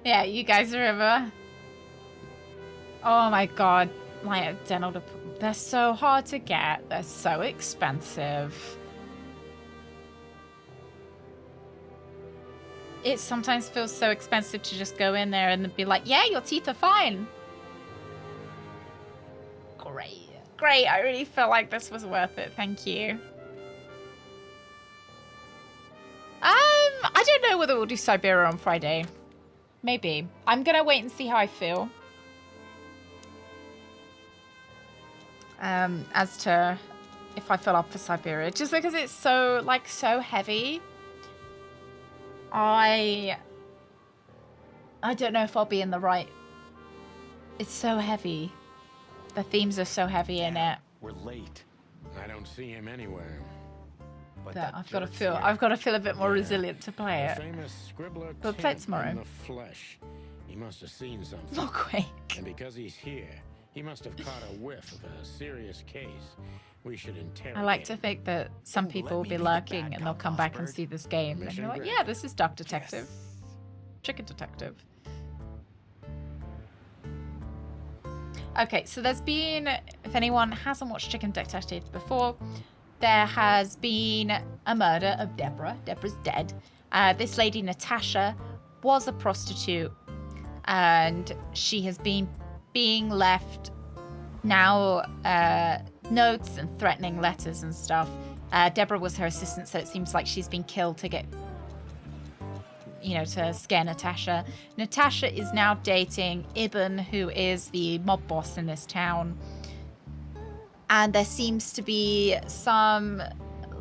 Yeah, you guys remember? Oh my god. Like, dental they're so hard to get. They're so expensive. It sometimes feels so expensive to just go in there and be like, yeah, your teeth are fine. Great. Great. I really felt like this was worth it. Thank you. I don't know whether we'll do Siberia on Friday. Maybe. I'm going to wait and see how I feel. As to if I feel up for Siberia. Just because it's so, like, so heavy. I don't know if I'll be in the right... It's so heavy. The themes are so heavy in it. We're late. I don't see him anywhere. But that I've got to feel a bit more resilient to play it. Famous scribbler but play it tomorrow. In the flesh. He must have seen something. Not quick. And because he's here, he must have caught a whiff of a serious case. We should interrogate. I like to think that some people will be lurking and they'll come back and see this game and be like, yeah, this is Duck Detective. Yes. Chicken Detective. Okay, so there's been, if anyone hasn't watched Chicken Detective before, there has been a murder of Deborah. Deborah's dead. This lady, Natasha, was a prostitute and she has been being left now notes and threatening letters and stuff. Deborah was her assistant, so it seems like she's been killed to get, you know, to scare Natasha. Natasha is now dating Ibn, who is the mob boss in this town. And there seems to be some,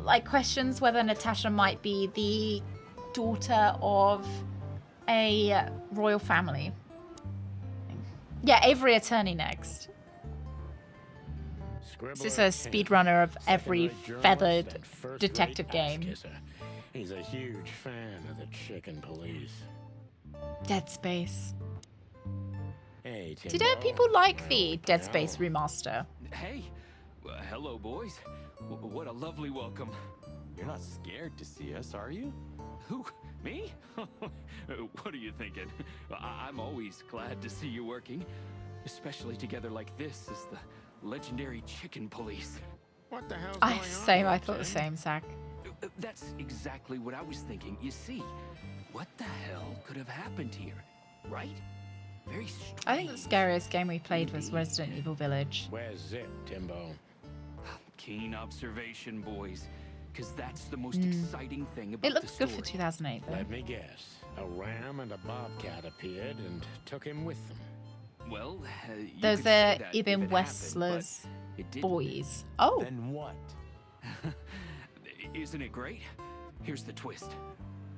like, questions whether Natasha might be the daughter of a royal family. Yeah, Avery Attorney next. This is a speedrunner of every feathered detective game. He's a huge fan of the Chicken Police. Dead Space. Hey, Did people like the Dead Space remaster? Hey, hello, boys. What a lovely welcome. You're not scared to see us, are you? Who? Me? What are you thinking? I'm always glad to see you working, especially together like this as the legendary Chicken Police. What the hell's going on? Same. I thought the same, Zach. That's exactly what I was thinking. You see, what the hell could have happened here, right? Very strange. I think the scariest game we played was Resident Evil Village. Where's Zip, Timbo? Keen observation, boys. Because that's the most exciting thing about it looks good for 2008, though. Let me guess. A ram and a bobcat appeared and took him with them. Well, those are Ibn Wessler's boys. Oh. Then what? Isn't it great? Here's the twist.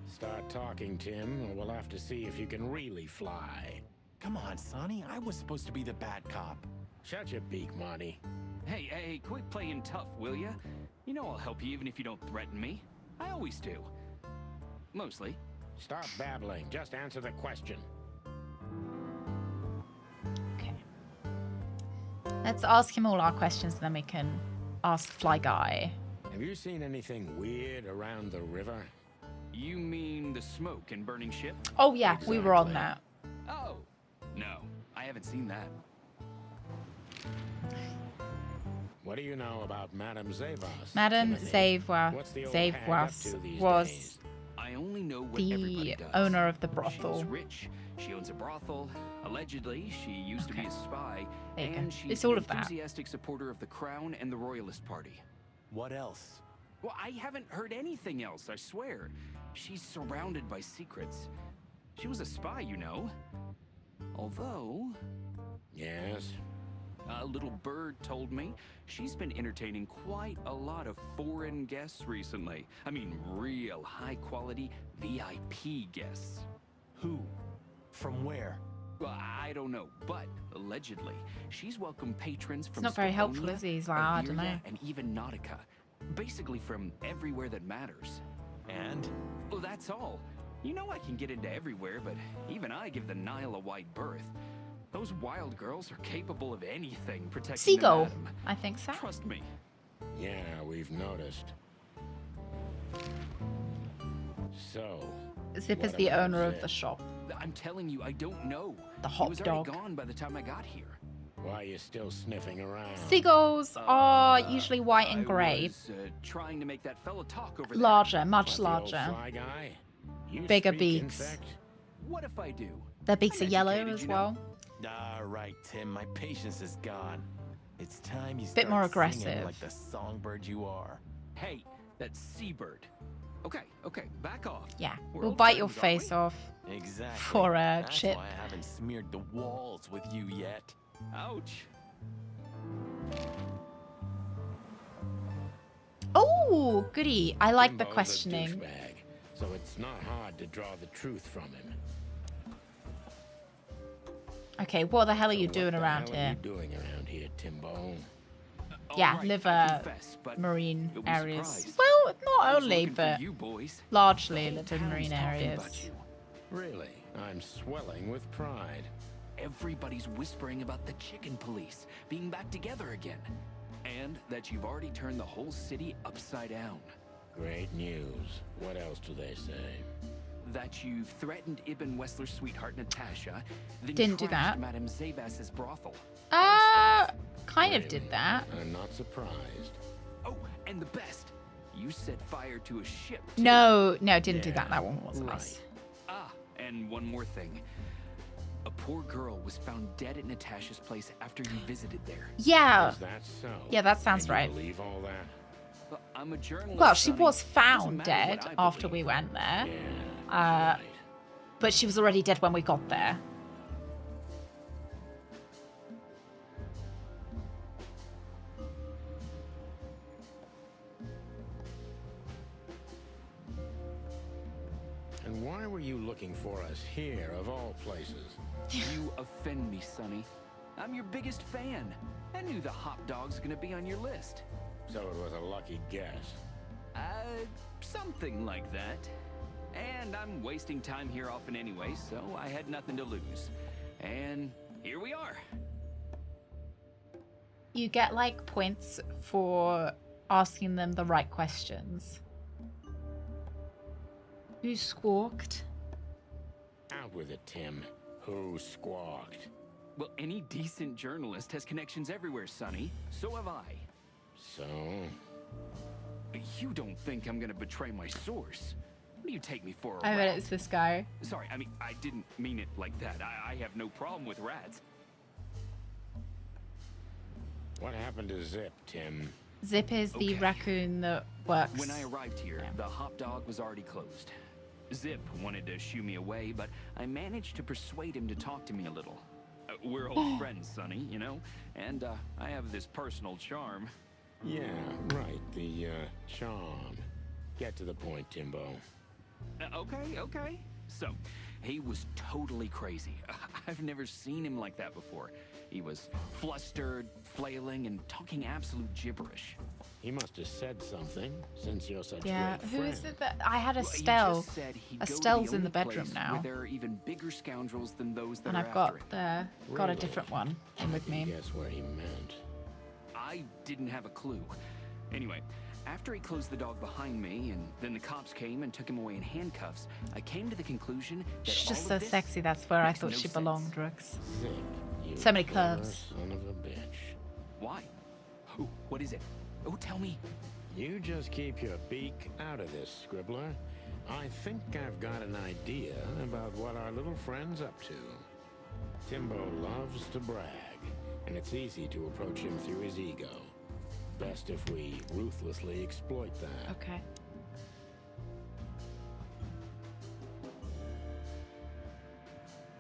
Start talking, Tim, or we'll have to see if you can really fly. Come on, Sonny. I was supposed to be the bad cop. Shut your beak, Monty. Hey, quit playing tough, will ya? You know I'll help you even if you don't threaten me. I always do. Mostly. Stop babbling. Just answer the question. Okay. Let's ask him all our questions, and then we can ask Fly Guy. Have you seen anything weird around the river? You mean the smoke and burning ship? Oh, yeah. Exactly. We were on that. Oh, no. I haven't seen that. What do you know about Madame Zavas? Madame Timothy? Zavas was I only know what the owner of the brothel. She's rich. She owns a brothel. Allegedly, she used to be a spy. There you go. And she's It's all an of that. enthusiastic supporter of the crown and the royalist party. What else? Well, I haven't heard anything else, I swear. She's surrounded by secrets. She was a spy, you know. Although... Yes? A little bird told me she's been entertaining quite a lot of foreign guests recently. I mean, real high-quality VIP guests. Who? From where? Well, I don't know, but allegedly, she's welcomed patrons from It's not very helpful, is he? He's like, I don't know. Iberia and even Nautica. Basically from everywhere that matters. And? Well, that's all. You know I can get into everywhere, but even I give the Nile a wide berth. Those wild girls are capable of anything protecting Seagull, them. I think so. Trust me. Yeah, we've noticed. So... Zip is what the about owner of Zip? the shop. I'm telling you, I don't know. The He hot was dog. already gone by the time I got here. Why are you still sniffing around? Seagulls are usually white and I grey. was, trying to make that fella talk over there. Larger, much What, the old larger. fly guy? You Bigger speak beaks. insect? What if I do? Their beaks are I'm yellow educated, as you know. well. All right, Tim, my patience is gone. It's time you Bit more start singing aggressive. like the songbird you are. Hey, that's Seabird. Okay, back off. Yeah, We're we'll old bite your friends, aren't face we? off. Exactly. For a That's chip. why I haven't smeared the walls with you yet. Ouch. Oh, goody. I like the Timbo's a questioning. douchebag, so it's not hard to draw the truth from him. Okay, what the hell are So you what doing the around hell are here? you doing around here, Timbo? Yeah, All right, live I confess, but marine you'll be areas. surprised. Well, not I was only, looking for but you boys. largely The live whole in town's marine talking areas. about you. Really? I'm swelling with pride. Everybody's whispering about the chicken police being back together again. And that you've already turned the whole city upside down. Great news. What else do they say? That you've threatened Ibn Wessler's sweetheart Natasha, then Didn't do trashed that. Madame Zabas's brothel. Kind of Really? did that. I'm not surprised. Oh, and the best, you set fire to a ship. too. No, didn't do Yeah, that. That one was right. nice. Ah, and one more thing. A poor girl was found dead at Natasha's place after you visited there. Yeah. Is that so? Yeah, that sounds And you right. believe all that? But I'm a journalist. Well, she Sonny. was Doesn't found matter dead what I after believe. we went there, Yeah. right. but she was already dead when we got there. And why were you looking for us here, of all places? You offend me, Sonny. I'm your biggest fan. I knew the hot dog's gonna be on your list. So it was a lucky guess. Something like that. And I'm wasting time here often anyway, so I had nothing to lose. And here we are. You get like points for asking them the right questions. Who squawked? Out with it, Tim. Who squawked? Well, any decent journalist has connections everywhere, Sonny. So have I. So? You don't think I'm gonna betray my source? What do you take me for? I bet it's this guy. Sorry, I mean, I didn't mean it like that. I have no problem with rats. What happened to Zip, Tim? Zip is the Okay. raccoon that works. When I arrived here, the hot dog was already closed. Zip wanted to shoo me away, but I managed to persuade him to talk to me a little. We're old friends, Sonny, you know? And I have this personal charm. Yeah, right. The, charm. Get to the point, Timbo. Okay. So, he was totally crazy. I've never seen him like that before. He was flustered, flailing, and talking absolute gibberish. He must have said something, since you're such Yeah, great who friends. is it that I had Well, he Estelle? just said he'd go to Estelle's in only the bedroom place now. Where there are even bigger scoundrels than those that And are I've got after it. got a Really? different one in with me. Guess what he meant. I didn't have a clue. Anyway, after he closed the dog behind me, and then the cops came and took him away in handcuffs, I came to the conclusion that She's all just of so this sexy. That's where I makes thought no she sense. belonged, Rooks. Sick. You So many clever curves. Son of a bitch. Why? Who? What is it? Oh, tell me. You just keep your beak out of this, Scribbler. I think I've got an idea about what our little friend's up to. Timbo loves to brag, and it's easy to approach him through his ego. Best if we ruthlessly exploit that. Okay.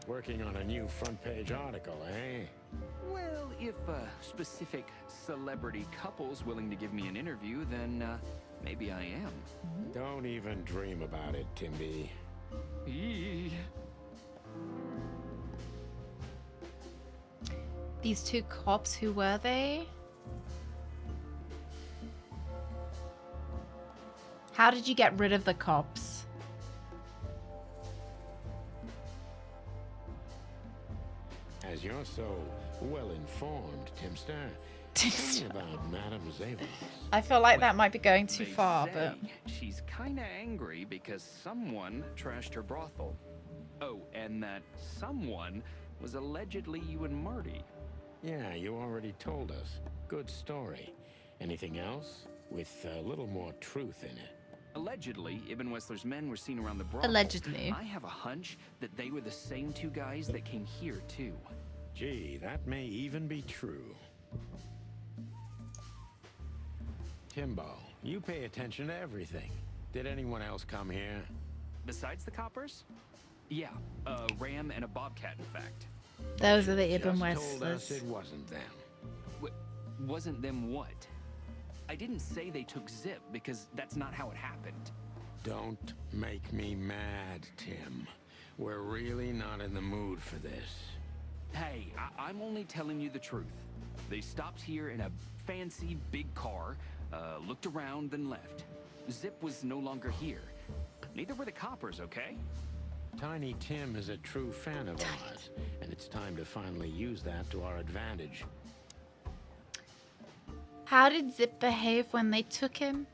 Working on a new front-page article, eh? Well, if specific celebrity couple's willing to give me an interview, then maybe I am. Don't even dream about it, Timby. Eee. These two cops, who were they? How did you get rid of the cops? As you're so well-informed, Timster, tell me about Madame Zavos. I feel like that might be going too They far, say but she's kind of angry because someone trashed her brothel. Oh, and that someone was allegedly you and Marty. Yeah, you already told us. Good story. Anything else? With a little more truth in it. Allegedly, Ibn Wessler's men were seen around the brothel. Allegedly. I have a hunch that they were the same two guys that came here, too. Gee, that may even be true. Timbo, you pay attention to everything. Did anyone else come here? Besides the coppers? Yeah, a ram and a bobcat, in fact. Those are the Ibn Just told us Westlers. it wasn't them. Wasn't them what? I didn't say they took Zip, because that's not how it happened. Don't make me mad, Tim. We're really not in the mood for this. Hey, I'm only telling you the truth. They stopped here in a fancy big car, looked around, then left. Zip was no longer here. Neither were the coppers, okay? Tiny Tim is a true fan of ours, and it's time to finally use that to our advantage. How did Zip behave when they took him?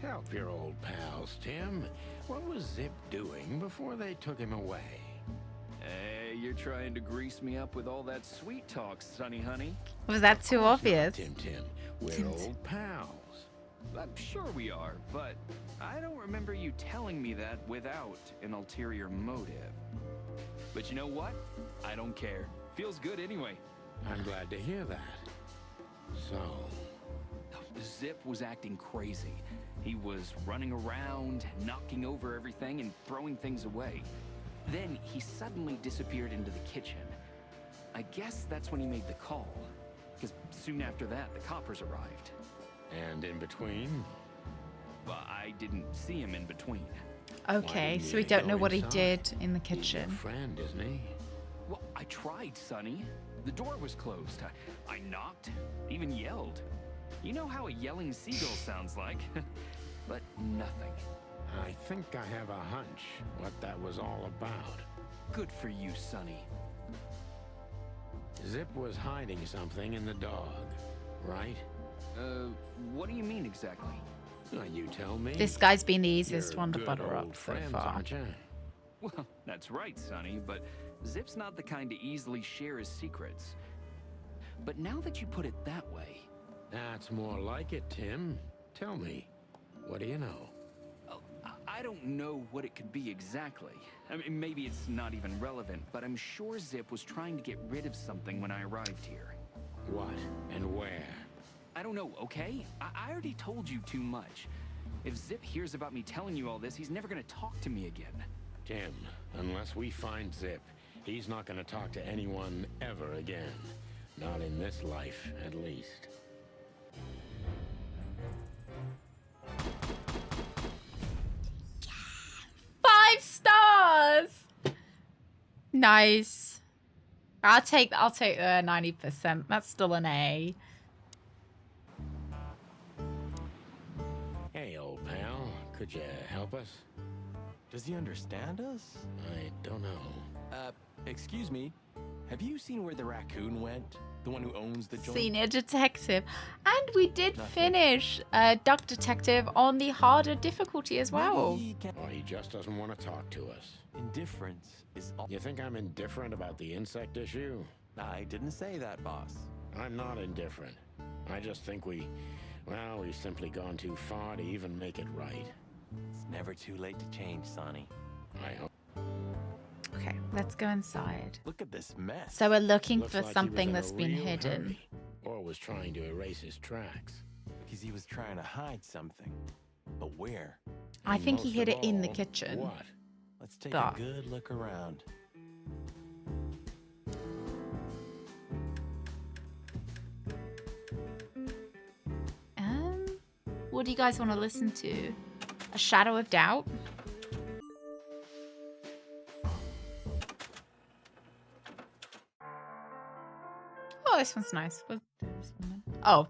Help your old pals, Tim. What was Zip doing before they took him away? Hey, you're trying to grease me up with all that sweet talk, Sonny honey. Was that too obvious? Tim, we're Tim. old pals. I'm sure we are, but I don't remember you telling me that without an ulterior motive. But you know what? I don't care. Feels good anyway. I'm glad to hear that. So, Zip was acting crazy. He was running around, knocking over everything and throwing things away. Then he suddenly disappeared into the kitchen. I guess that's when he made the call, because soon after that, the coppers arrived. and in between? Well, I didn't see him in between. Okay, didn't so we you don't go know what he inside? did in the He's your kitchen. friend, isn't he? Well, I tried, Sonny. The door was closed. I knocked, even yelled. You know how a yelling seagull sounds like. But nothing. I think I have a hunch what that was all about. Good for you, Sonny. Zip was hiding something in the dog, right? What do you mean exactly? You tell me. This guy's been the easiest You're one to good butter old up so friends, far. aren't you? Well, that's right, Sonny, but Zip's not the kind to easily share his secrets. But now that you put it that way... That's more like it, Tim. Tell me, what do you know? Oh, I don't know what it could be exactly. I mean, maybe it's not even relevant, but I'm sure Zip was trying to get rid of something when I arrived here. What and where? I don't know, okay? I already told you too much. If Zip hears about me telling you all this, he's never gonna talk to me again. Tim, unless we find Zip, he's not going to talk to anyone ever again. Not in this life, at least. Five stars. Nice. I'll take the 90%. That's still an A. Hey, old pal, could you help us? Does he understand us? I don't know. Excuse me. Have you seen where the raccoon went? The one who owns the joint? Senior detective. And we did Nothing. finish Duck Detective on the harder difficulty as well. Maybe he can- Or he just doesn't want to talk to us. Indifference is all. You think I'm indifferent about the insect issue? I didn't say that, boss. I'm not indifferent. I just think we've simply gone too far to even make it right. It's never too late to change, Sonny. I hope. Okay, let's go inside. Look at this mess. So we're looking Looks for like he was something in a that's been real hidden. hurry, or was trying to erase his tracks. Because he was trying to hide something. But where? I And think he most hid of it in the all, kitchen. What? Let's take But- a good look around. What do you guys want to listen to? A Shadow of Doubt? Oh, this one's nice. What's this one? Oh,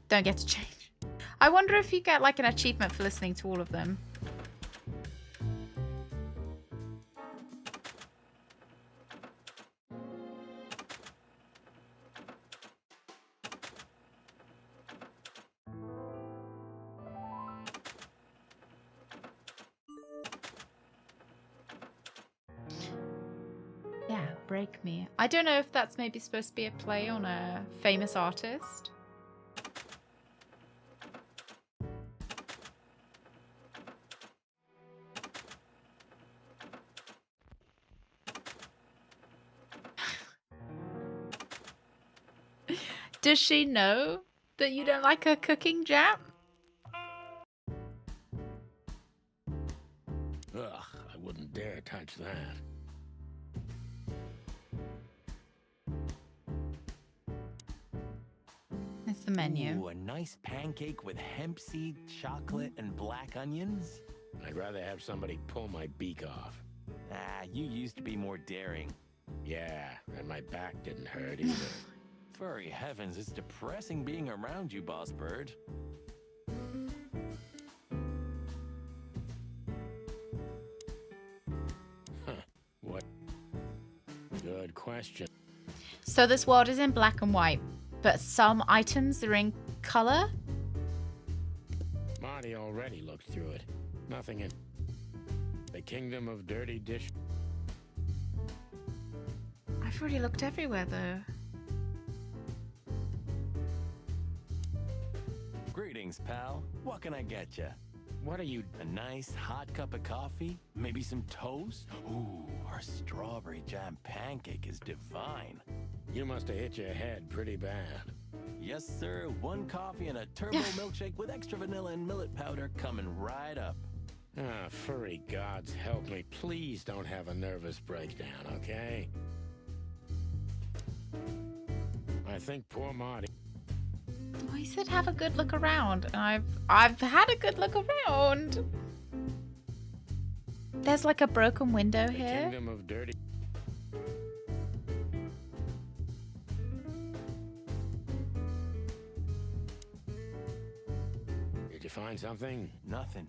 don't get to change. I wonder if you get like an achievement for listening to all of them. Break Me. I don't know if that's maybe supposed to be a play on a famous artist. Does she know that you don't like her cooking, Jam? Ugh, I wouldn't dare touch that. It's the menu. Ooh, a nice pancake with hemp seed, chocolate, and black onions? I'd rather have somebody pull my beak off. Ah, you used to be more daring. Yeah, and my back didn't hurt either. Furry heavens, it's depressing being around you, Boss Bird. Huh, what? Good question. So this world is in black and white, but some items are in color? Marty already looked through it. Nothing in the kingdom of dirty dish. I've already looked everywhere though. Greetings, pal. What can I get you? What are you? A nice hot cup of coffee? Maybe some toast? Ooh, our strawberry jam pancake is divine. You must have hit your head pretty bad. Yes, sir. One coffee and a turbo milkshake with extra vanilla and millet powder coming right up. Ah, furry gods help me. Please don't have a nervous breakdown, okay? I think poor Marty. Oh, he said have a good look around, and I've had a good look around. There's like a broken window The here. kingdom of dirty. Did you find something? Nothing.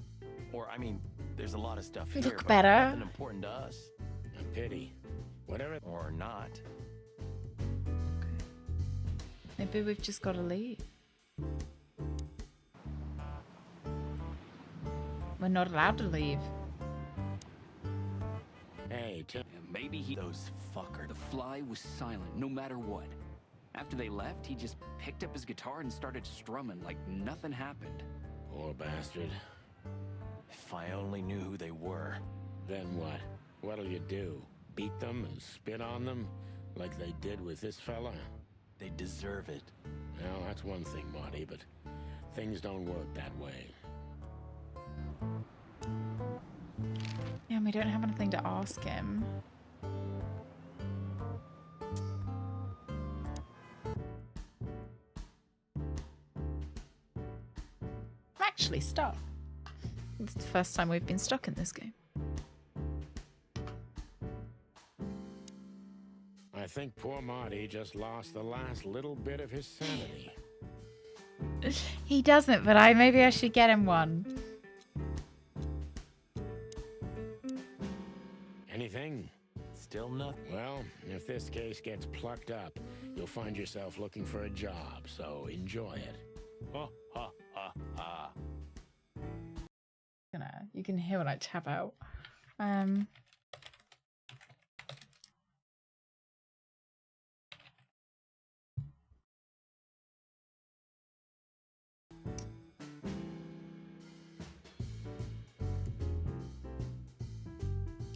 Or, I mean, there's a lot of stuff You here, look but better. nothing important to us. A pity. Whatever. Or not. Maybe we've just got to leave. We're not allowed to leave. Hey, Yeah, maybe he... Those fuckers. The fly was silent, no matter what. After they left, he just picked up his guitar and started strumming like nothing happened. poor bastard. If I only knew who they were. Then what? What'll you do? Beat them and spit on them? Like they did with this fella? They deserve it. Well, that's one thing, Marty, but things don't work that way. Yeah, we don't have anything to ask him. I'm actually stuck. It's the first time we've been stuck in this game. I think poor Marty just lost the last little bit of his sanity. He doesn't, but maybe I should get him one. Anything? Still nothing. Well, if this case gets plucked up, you'll find yourself looking for a job, so enjoy it. Ha ha ha ha. You can hear when I tap out.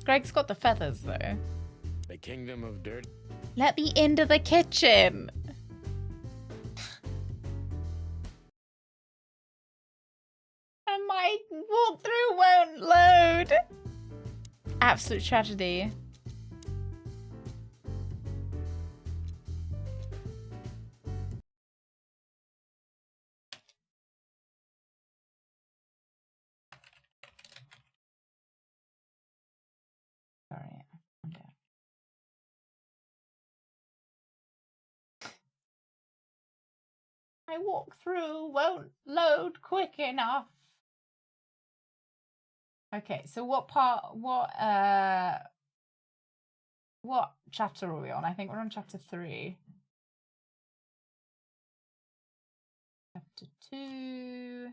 Greg's got the feathers though. The kingdom of dirt. Let me into the kitchen. And my walkthrough won't load. Absolute tragedy. Sorry. Okay. My walkthrough won't load quick enough. Okay, so what chapter are we on? I think we're on chapter 3. Chapter 2.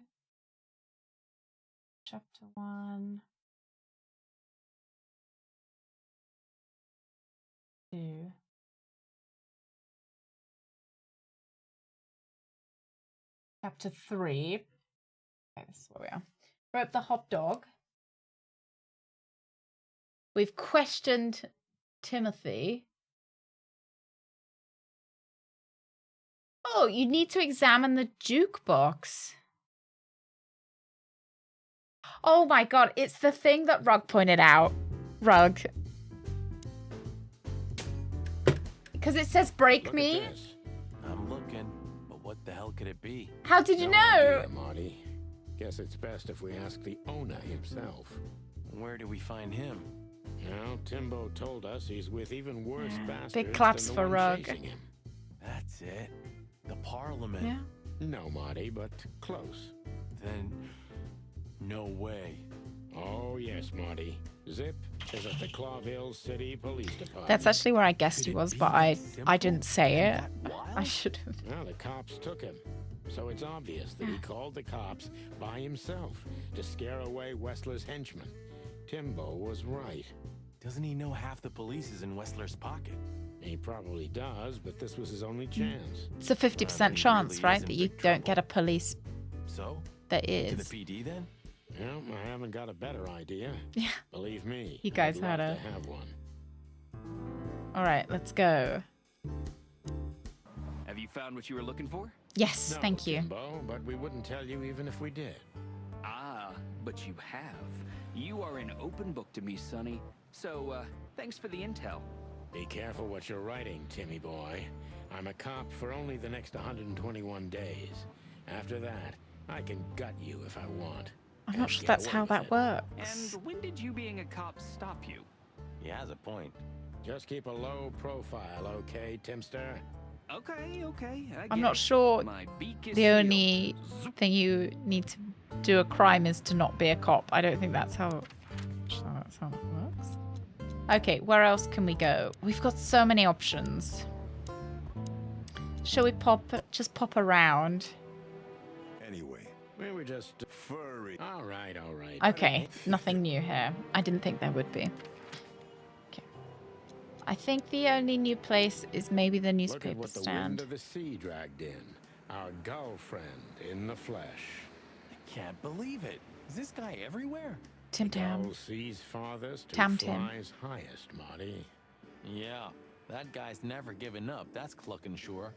Chapter 1. 2. Chapter 3. Okay, this is where we are. Rope the hot dog. We've questioned Timothy. Oh, you need to examine the jukebox. Oh my god, it's the thing that Rug pointed out. Rug. Because it says break Look me. at this. I'm looking, but what the hell could it be? How did you No know? idea, Marty. Guess it's best if we ask the owner himself. Where do we find him? Now, Timbo told us he's with even worse bastards Big claps than for the one Rug. chasing him. That's it. The Parliament. Yeah. No, Marty, but close. Then, no way. Oh, yes, Marty. Zip is at the Clawville City Police Department. That's actually where I guessed he Could it was, be but that I simple didn't say and it. that wild? I should have. Well, the cops took him. So it's obvious that he called the cops by himself to scare away Wessler's henchmen. Timbo was right. Doesn't he know half the police is in Wessler's pocket? He probably does, but this was his only chance. It's a 50% he chance, really right? is in That you big don't trouble. get a police So, that to the is. PD then? Well, I haven't got a better idea. Yeah. Believe me. You guys I'd had love a- to have one. All right, let's go. Have you found what you were looking for? Yes, No, thank you. Timbo, but we wouldn't tell you even if we did. Ah, but you have. You are an open book to me, Sonny. So, thanks for the intel. Be careful what you're writing, Timmy boy. I'm a cop for only the next 121 days. After that, I can gut you if I want. I'm And not sure get that's away how with that it. works. And when did you being a cop stop you? He has a point. Just keep a low profile, okay, Timster? Okay, I I'm get not it. sure My beak is the sealed. only thing you need to do a crime is to not be a cop. I don't think that's how that works. Okay, where else can we go? We've got so many options. Shall we just pop around? Anyway, We were just... furry. All right. Okay, nothing new here. I didn't think there would be. Okay. I think the only new place is maybe the Look at newspaper what the wind stand. of the sea dragged in. Our gull friend in the flesh. I can't believe it. Is this guy everywhere? Tim Tam. Gull sees farthest, who Tam Tim. flies highest, Marty. Yeah, that guy's never given up. That's clucking sure.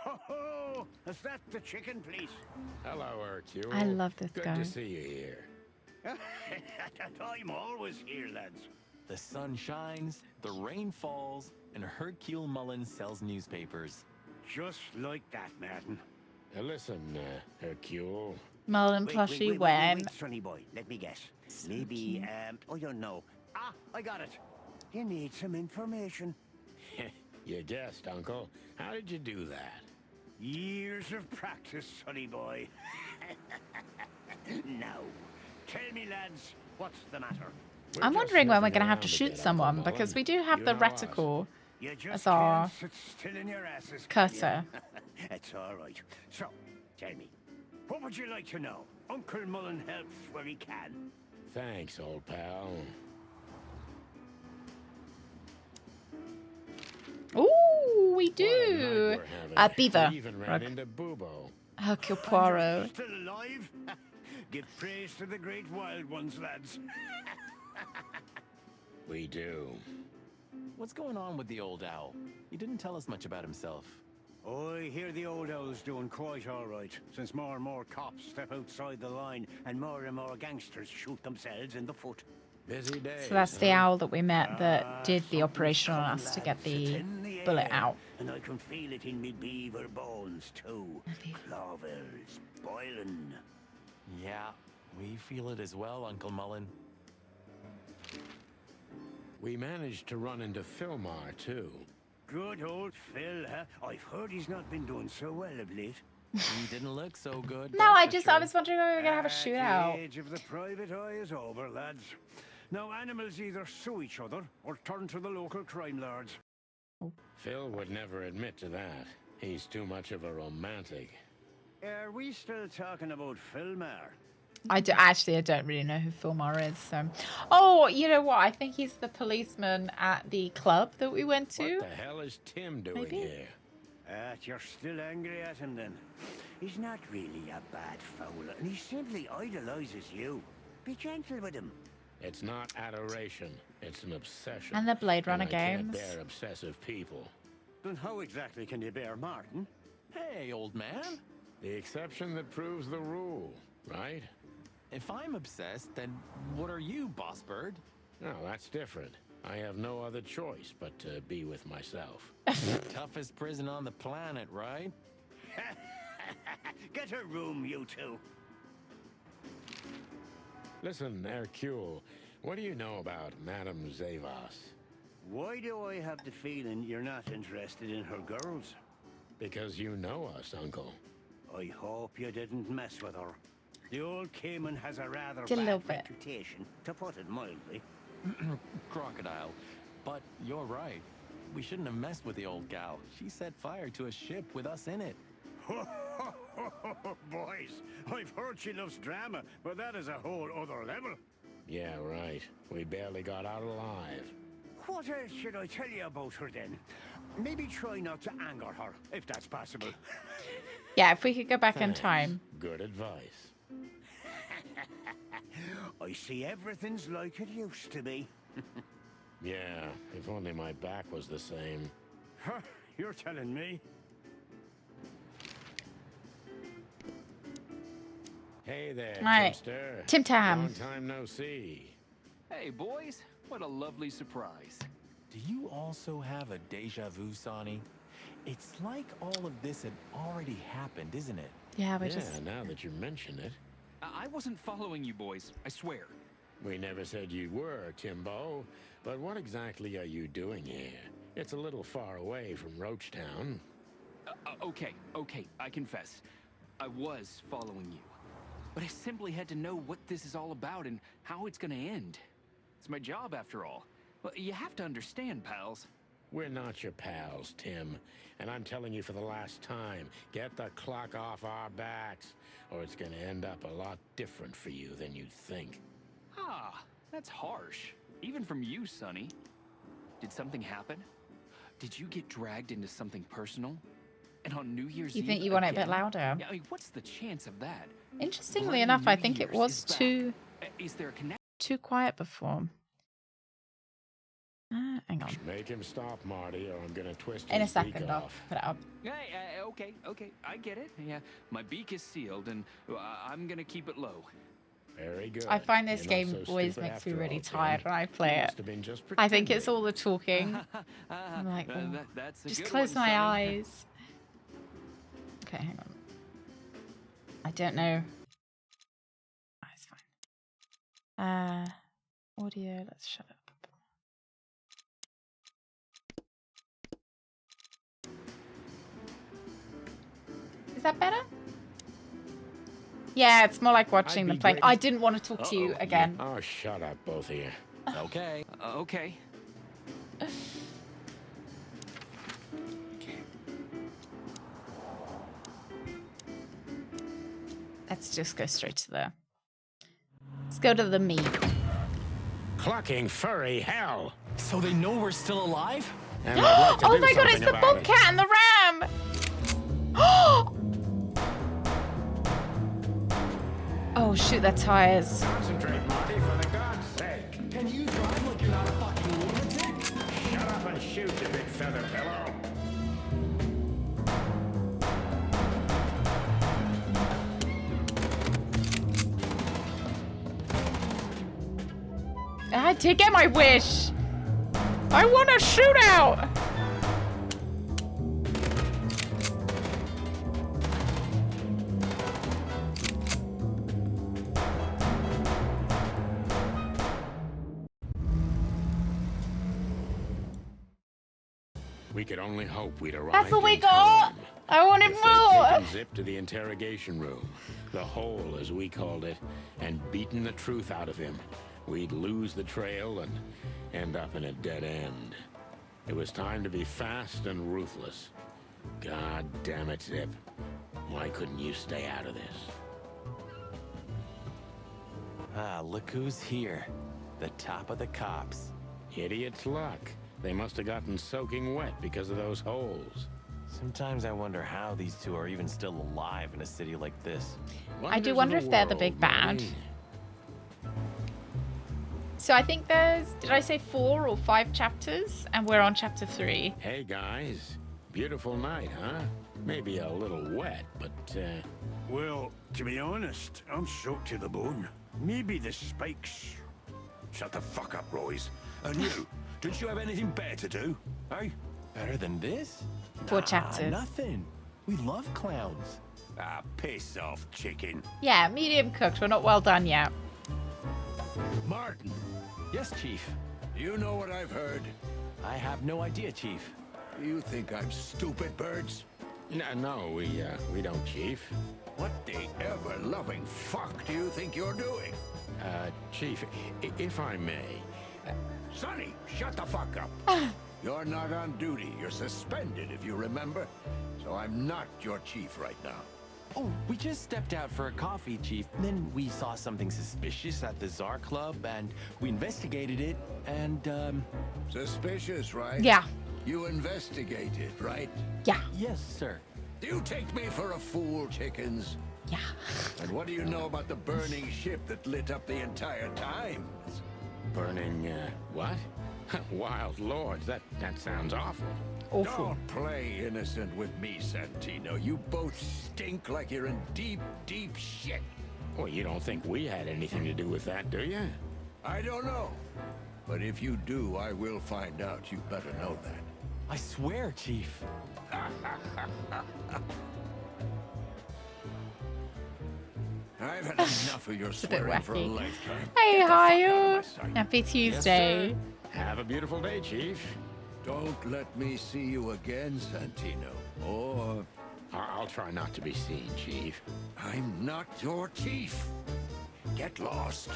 Ho ho! Is that the chicken, please? Hello, Hercule. I love this Good guy. to see you here. I'm always here, lads. The sun shines, the rain falls, and Hercule Mullins sells newspapers. Just like that, Martin. Listen, Hercule. Mullen plushie when. Sonny boy, let me guess. Maybe, I don't know. Ah, I got it. You need some information. You guessed, Uncle. How did you do that? Years of practice, sonny boy. Now, tell me, lads, what's the matter? We're I'm just wondering when we're sniffing going to have to around a shoot bit, someone Uncle because we Mullen. do have You the know us. reticle. You That's just our can't sit still in your asses. cursor. It's all right. So, tell me, what would you like to know? Uncle Mullen helps where he can. Thanks, old pal. Ooh, we What a night do. we're having. Beaver. We even ran Rug. into Bubo. Hercule And Poirot. you're still alive? Give praise to the great wild ones, lads. We do. What's going on with the old owl? He didn't tell us much about himself. I hear the old owl's doing quite all right, since more and more cops step outside the line and more gangsters shoot themselves in the foot. Busy day. So that's the owl that we met that did the operation on us to get the bullet out. And I can feel it in me beaver bones, too. Clawville's boiling. Yeah, we feel it as well, Uncle Mullen. We managed to run into Philmar, too. Good old Phil, huh? I've heard he's not been doing so well of late. He didn't look so good. No, I that's for was wondering when we were going to have a The shootout. age of the private eye is over, lads. Now animals either sue each other or turn to the local crime lords. Phil would never admit to that. He's too much of a romantic. Are we still talking about Philmar? I don't really know who Filmar is. So, oh, you know what? I think he's the policeman at the club that we went to. What the hell is Tim doing Maybe? here? You're still angry at him then? He's not really a bad fowler, and he simply idolizes you. Be gentle with him. It's not adoration. It's an obsession. And the Blade Runner I can't games. bear obsessive people. Then how exactly can you bear Martin? Hey, old man. The exception that proves the rule, right? If I'm obsessed, then what are you, boss bird? No, that's different. I have no other choice but to be with myself. Toughest prison on the planet, right? Get a room, you two. Listen, Hercule, what do you know about Madame Zavas? Why do I have the feeling you're not interested in her girls? Because you know us, Uncle. I hope you didn't mess with her. The old Cayman has a rather Just a little bad bit. reputation, to put it mildly. Crocodile. But you're right. We shouldn't have messed with the old gal. She set fire to a ship with us in it. Boys, I've heard she loves drama, but that is a whole other level. Yeah, right. We barely got out alive. What else should I tell you about her then? Maybe try not to anger her, if that's possible. Yeah, if we could go back in Thanks. time. Good advice. I see everything's like it used to be. Yeah, if only my back was the same. You're telling me? Hey there, Right. Timster. Tim Tam. Long time no see. Hey, boys. What a lovely surprise. Do you also have a deja vu, Sonny? It's like all of this had already happened, isn't it? Yeah, we Yeah, just. now that you mention it. I wasn't following you boys, I swear. We never said you were, Timbo. But what exactly are you doing here? It's a little far away from Roachtown. Okay, I confess. I was following you. But I simply had to know what this is all about and how it's gonna end. It's my job, after all. Well, you have to understand, pals. We're not your pals, Tim. And I'm telling you for the last time, get the clock off our backs, or it's gonna end up a lot different for you than you'd think. Ah, that's harsh. Even from you, Sonny. Did something happen? Did you get dragged into something personal? And on New Year's You Eve think you want it a bit again? louder? Yeah, I mean, what's the chance of that? Interestingly Bloody enough, I New think it Year's was is back. too Is there a connection? quiet before. Hang on. Make him stop, Marty, or I'm gonna twist In a his beak second, I'll off. put it up. Hey, okay, I get it. Yeah, my beak is sealed, and I'm gonna keep it low. Very good. I find this You're not game so always stupid makes me after really all, Tim. tired when I play You it. must have been just I think it's pretending. all the talking. I'm like, oh, That's a just good close one, my Sonny. eyes. Okay, hang on. I don't know. Oh, it's fine. Audio. Let's shut up. Is that better? Yeah, it's more like watching I'd them be playing. great- I didn't want to talk to you Uh-oh. again. Oh, shut up, both of you. Okay. Okay. Let's just go straight to the. Let's go to the meat. Clucking furry hell! So they know we're still alive? And I'd like to Oh do my god, it's something the about it. bobcat and the ram! Oh shoot, their tires. Concentrate, Marty, for the God's sake. Can you drive like you're not a fucking lunatic? Shut up and shoot, you big feather pillow. I did get my wish! I want a shootout! We could only hope we'd arrived That's all we in got! time. I wanted If they'd more! taken Zip to the interrogation room, the hole as we called it, and beaten the truth out of him, we'd lose the trail and end up in a dead end. It was time to be fast and ruthless. God damn it, Zip. Why couldn't you stay out of this? Ah, look who's here. The top of the cops. Idiot's luck. They must have gotten soaking wet because of those holes. Sometimes I wonder how these two are even still alive in a city like this. I do Wonders wonder of if they're the world, big bad. maybe. So I think there's, did I say 4 or 5 chapters? And we're on chapter 3. Hey guys, beautiful night, huh? Maybe a little wet, but Well, to be honest, I'm soaked to the bone. Maybe the spikes. Shut the fuck up, Royce. And you, didn't you have anything better to do? Eh? Better than this? 4 Nah, chapters. Nothing. We love clowns. Ah, piss off, chicken. Yeah, medium cooked. We're not well done yet. Martin, Yes, Chief. you know what I've heard? I have no idea, Chief. You think I'm stupid, birds? no, we don't, Chief. What the ever-loving fuck do you think you're doing? Chief, if I may, Sonny, shut the fuck up. You're not on duty. You're suspended, if you remember. So I'm not your chief right now. Oh, we just stepped out for a coffee, Chief. Then we saw something suspicious at the Czar Club, and we investigated it, and, Suspicious, right? Yeah. You investigated, right? Yeah. yes, sir. Do you take me for a fool, chickens? Yeah. And what do you know about the burning ship that lit up the entire Times? burning, what? Wild lords, that sounds awful. Awful. Don't play innocent with me, Santino. You both stink like you're in deep, deep shit. Well, you don't think we had anything to do with that, do you? I don't know. But if you do, I will find out. You better know that. I swear, Chief. I've had enough of your a bit swearing for a wacky. lifetime. Hey, Get the fuck how are out of you? my sight. Happy Tuesday. Have a beautiful day, Chief. Don't let me see you again, Santino. Or I'll try not to be seen, Chief. I'm not your chief. Get lost.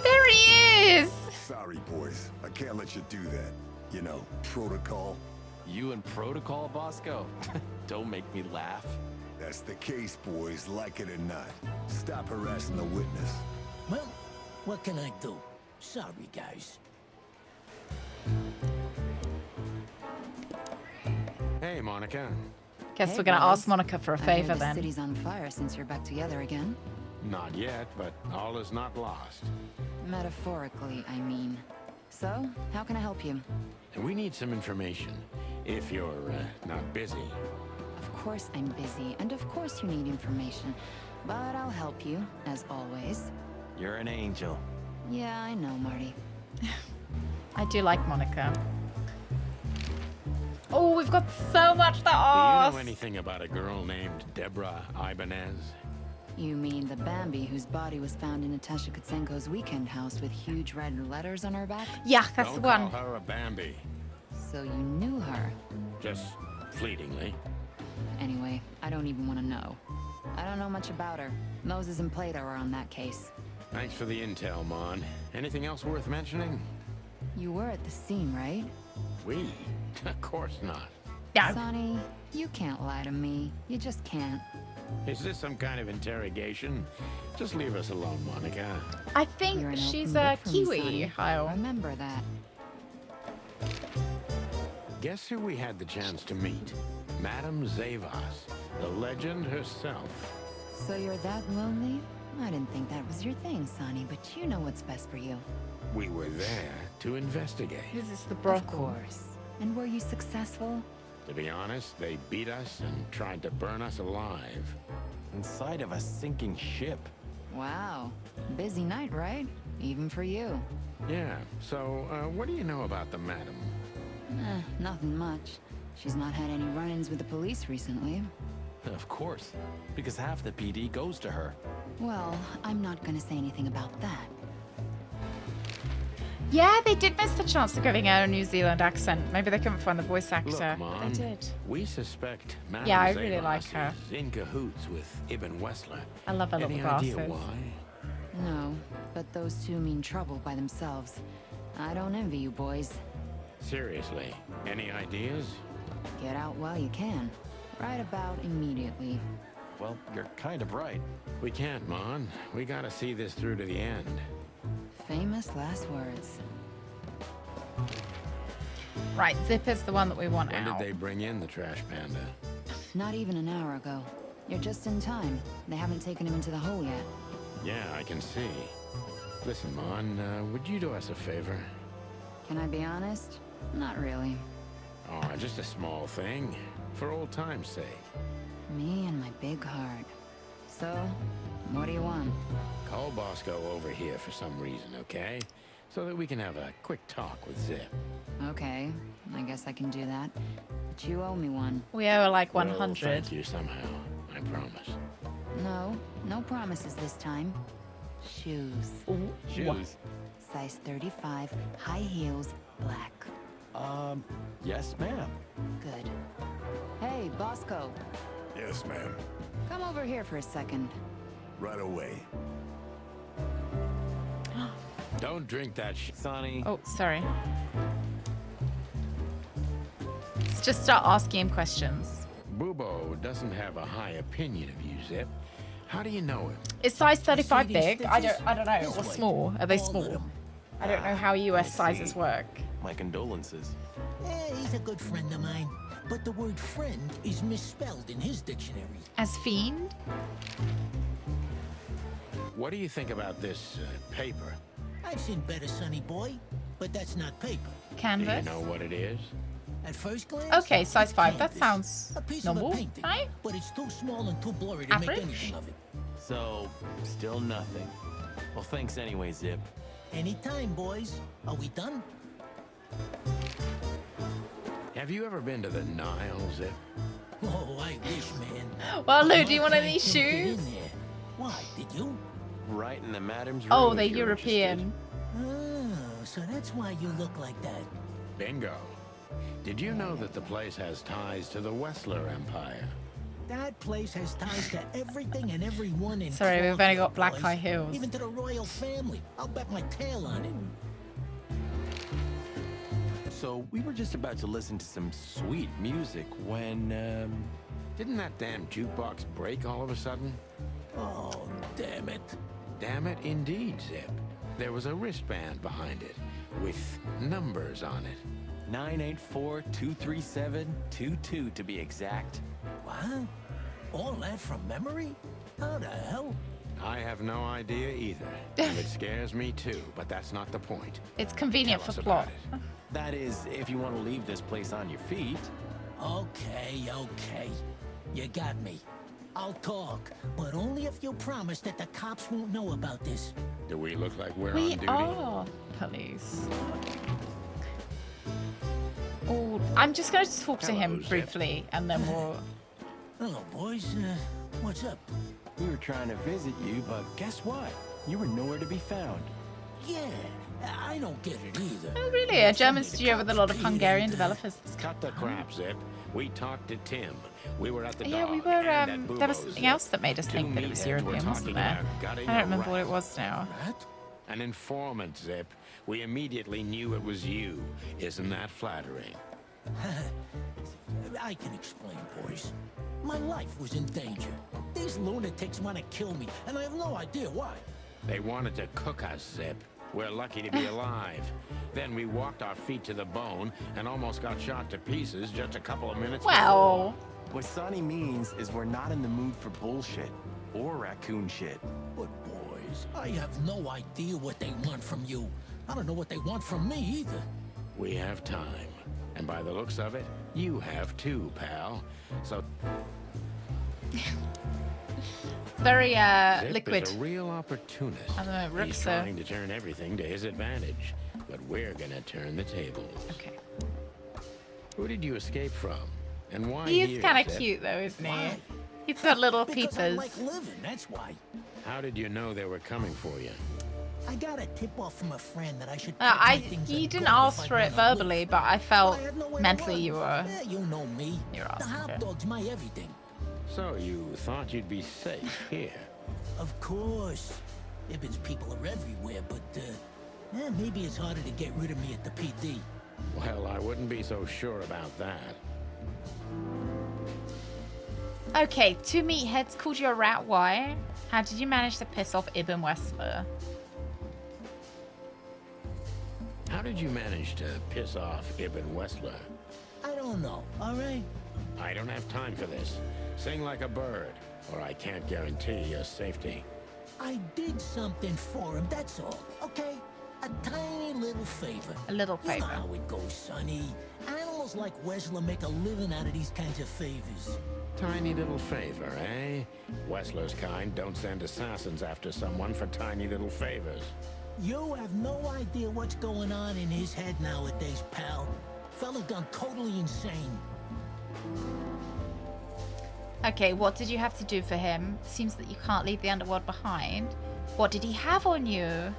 There he is. Sorry, boys. I can't let you do that. You know, protocol. You and Protocol, Bosco? Don't make me laugh. That's the case, boys, like it or not. Stop harassing the witness. Well, what can I do? Sorry, guys. Hey, Monica. Guess Hey, we're gonna Roz. ask Monica for a I hear favor the then. city's on fire since you're back together again. Not yet, but all is not lost. Metaphorically, I mean. So, how can I help you? And we need some information, if you're not busy. Of course I'm busy, and of course you need information. But I'll help you, as always. You're an angel. Yeah, I know, Marty. I do like Monica. Oh, we've got so much to Do you ask. know anything about a girl named Deborah Ibanez? You mean the Bambi whose body was found in Natasha Kutsenko's weekend house with huge red letters on her back? Yeah, that's Don't the one. call her a Bambi. So you knew her. Just fleetingly. Anyway, I don't even want to know. I don't know much about her. Moses and Plato are on that case. Thanks for the intel, Mon. Anything else worth mentioning? You were at the scene, right? We? Of course not. Yeah. Sonny, you can't lie to me. You just can't. Is this some kind of interrogation? Just leave us alone, Monica. I You're think an she's open a book for me, Kiwi, Sonny. Kyle. Remember that. Guess who we had the chance to meet? Madame Zavas, the legend herself. So you're that lonely? I didn't think that was your thing, Sonny, but you know what's best for you. We were there to investigate. This is the Of brothel. course. And were you successful? To be honest, they beat us and tried to burn us alive. Inside of a sinking ship. Wow. Busy night, right? Even for you. Yeah, so what do you know about the madam? Nothing much. She's not had any run-ins with the police recently. Of course, because half the PD goes to her. Well, I'm not gonna say anything about that. Yeah, they did miss the chance of giving her a New Zealand accent. Maybe they couldn't find the voice actor. Look, but Mon, they did. we suspect Madame Yeah, I really Zavas like her. is in cahoots with Ibn Wessler. I love her Any little idea glasses. why? No, but those two mean trouble by themselves. I don't envy you boys. Seriously, any ideas? Get out while you can. Right about immediately. Well, you're kind of right. We can't, Mon. We gotta see this through to the end. Famous last words. Right, Zip is the one that we want When out. did they bring in the trash panda? Not even an hour ago. You're just in time. They haven't taken him into the hole yet. Yeah, I can see. Listen, Mon, would you do us a favor? Can I be honest? Not really. Oh, just a small thing. For old time's sake. Me and my big heart. So, what do you want? Call Bosco over here for some reason, okay? So that we can have a quick talk with Zip. Okay, I guess I can do that. But you owe me one. We owe her like We'll 100. thank you somehow, I promise. No, no promises this time. Shoes. Shoes. Size 35, high heels, black. Yes, ma'am. Good. Hey, Bosco. Yes, ma'am. Come over here for a second. Right away. Don't drink that Sonny. Oh, sorry. Let's just start asking him questions. Bubo doesn't have a high opinion of you, Zip. How do you know him? Is size 35 See these big? I stitches? don't know. This Or way. small? Are they All of small? them. I don't know how US I sizes see. work. My condolences. He's a good friend of mine. But the word friend is misspelled in his dictionary. As fiend? What do you think about this paper? I've seen better, sonny boy, but that's not paper. Do you Canvas? know what it is? At first glance, Okay, size it's 5. That canvas. sounds a piece normal, of a painting, right? but it's too small and too blurry to Average? make anything of it. So, still nothing. Well, thanks anyway, Zip. Anytime, boys. Are we done? Have you ever been to the Nile, Zip? Oh, I wish, man. Well, Lou, do you My want kind any can't get in shoes? there. Why, did you? Right in the madam's room. Oh, if they're you're European. Oh, so that's why you look like that. Bingo. Did you know that the place has ties to the Wessler Empire? That place has ties to everything and everyone in Sorry, we've only got Clarksville, black boys. high heels. Even to the royal family. I'll bet my tail on it. So, we were just about to listen to some sweet music when, Didn't that damn jukebox break all of a sudden? Oh, damn it. Damn it, indeed, Zip. There was a wristband behind it, with numbers on it. 984-237-22 to be exact. What? All that from memory? How the hell? I have no idea either. And it scares me too, but that's not the point. It's convenient Tell for us plot. about That is, if you want to leave this place on your feet. Okay, okay. You got me. I'll talk, but only if you promise that the cops won't know about this. Do we look like we're We on duty? are police. Oh, I'm just going to talk to him Hello, Zip. briefly, and then we'll... Hello, boys. What's up? We were trying to visit you, but guess what? You were nowhere to be found. Yeah, I don't get it either. Oh, really? A German Suddenly the studio with a cops lot of appeared Hungarian and, developers. Cut the crap, Zip. We talked to Tim. We were at the Yeah, we dog were, and at there was Bubo's, something Zip. else that made us Two think that it was meatheads were European, wasn't talking there? about gutting I don't a remember what it rat. was now. What? An informant, Zip. We immediately knew it was you. Isn't that flattering? I can explain, boys. My life was in danger. These lunatics want to kill me, and I have no idea why. They wanted to cook us, Zip. We're lucky to be alive. Then we walked our feet to the bone and almost got shot to pieces just a couple of minutes Well, What Sonny means is we're not in the mood for bullshit. Or raccoon shit. But boys, I have no idea what they want from you. I don't know what they want from me either. before. We have time. And by the looks of it, you have too, pal. So very Zip liquid. is a real opportunist. I don't know, He's Rooksa. trying to turn everything to his advantage. But we're gonna turn the tables. Okay. Who did you escape from? And why He is here, kind of Zip? cute, though, isn't he? Why? He's got little Because I peepers. like living, that's why. How did you know they were coming for you? I got a tip-off from a friend that I should. He didn't ask for it verbally, but I felt mentally you were. Yeah, you know me. You're The asking hot for it. dog's my everything. So you thought you'd be safe here? Of course. Ibben's people are everywhere, but maybe it's harder to get rid of me at the PD. Well, I wouldn't be so sure about that. Okay, two meatheads called you a rat. Why? How did you manage to piss off Ibn Wessler? How did you manage to piss off Ibn Wessler? I don't know, all right? I don't have time for this. Sing like a bird, or I can't guarantee your safety. I did something for him, that's all, okay? A tiny little favor. A little You know favor. how it goes, Sonny. Animals like Wessler make a living out of these kinds of favors. Tiny little favor, eh? Wessler's kind don't send assassins after someone for tiny little favors. You have no idea what's going on in his head nowadays, pal. Fella gone totally insane. Okay, what did you have to do for him? Seems that you can't leave the underworld behind. What did he have on you?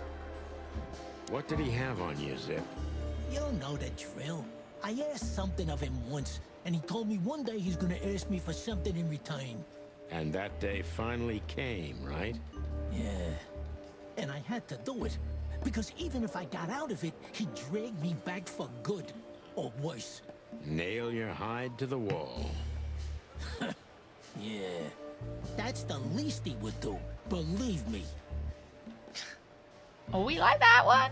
What did he have on you, Zip? You know the drill. I asked something of him once, and he told me one day he's gonna ask me for something in return. And that day finally came, right? Yeah. And I had to do it. Because even if I got out of it, he'd drag me back for good. Or worse. Nail your hide to the wall. Yeah. That's the least he would do. Believe me. Oh, we like that one.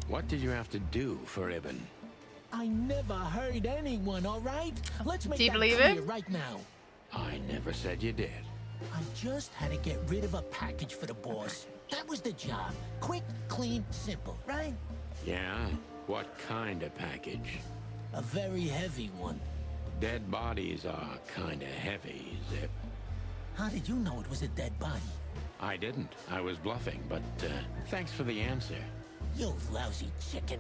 What did you have to do for Ibn? I never heard anyone, all right? Let's make Do you that believe clear him? right now. I never said you did. I just had to get rid of a package for the boss. That was the job. Quick, clean, simple, right? Yeah? What kind of package? A very heavy one. Dead bodies are kinda heavy, Zip. How did you know it was a dead body? I didn't. I was bluffing, but thanks for the answer. You lousy chicken.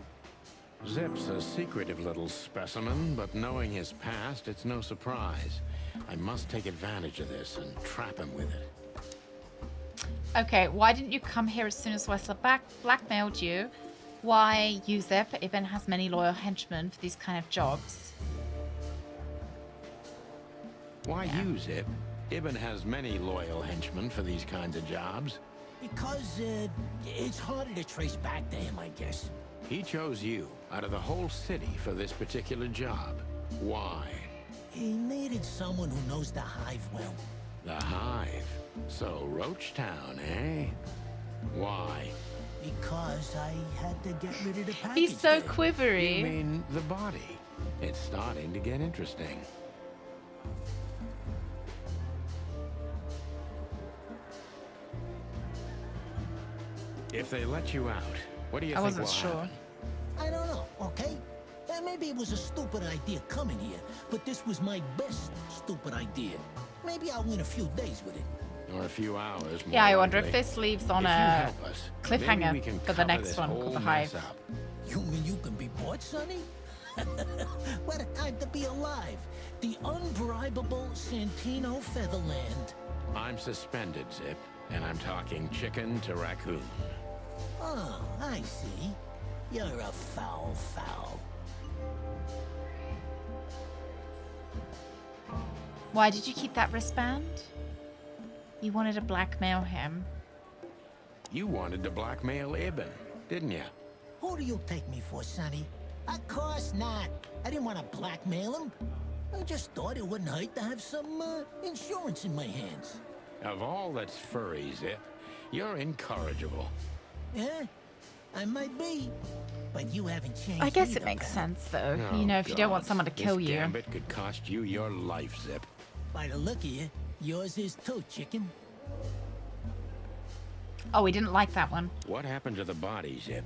Zip's a secretive little specimen, but knowing his past, it's no surprise. I must take advantage of this and trap him with it. Okay, why didn't you come here as soon as Wessler blackmailed you? Why you, Zip? Ibn has many loyal henchmen for these kind of jobs. Why you, Zip? Ibn has many loyal henchmen for these kinds of jobs. Because, it's harder to trace back to him, I guess. He chose you out of the whole city for this particular job. Why? He needed someone who knows the hive well. The Hive. So, Roach Town, eh? Why? Because I had to get rid of the package. He's so there. quivery. You mean the body? It's starting to get interesting. If they let you out, what do you I think wasn't will sure. happen? I don't know, okay? Maybe it was a stupid idea coming here, but this was my best stupid idea. Maybe I'll win a few days with it. Or a few hours. More Yeah, I wonder if likely. this leaves on If you a help us, maybe we cliffhanger can for the cover next this one whole called The mess Hive. up. You mean you can be bought, Sonny? What a time to be alive. The unbribable Santino Featherland. I'm suspended, Zip, and I'm talking chicken to raccoon. Oh, I see. You're a foul. Why did you keep that wristband? You wanted to blackmail him. You wanted to blackmail Ibn, didn't you? Who do you take me for, Sonny? Of course not. I didn't want to blackmail him. I just thought it wouldn't hurt to have some, insurance in my hands. Of all that's furry, Zip, you're incorrigible. Yeah, I might be. But you haven't changed I guess either, it makes pal. sense, though. Oh, You know, if you don't want God. someone to kill This you. gambit could cost you your life, Zip. By the look of you, yours is too, chicken. Oh, we didn't like that one. What happened to the body, Zip?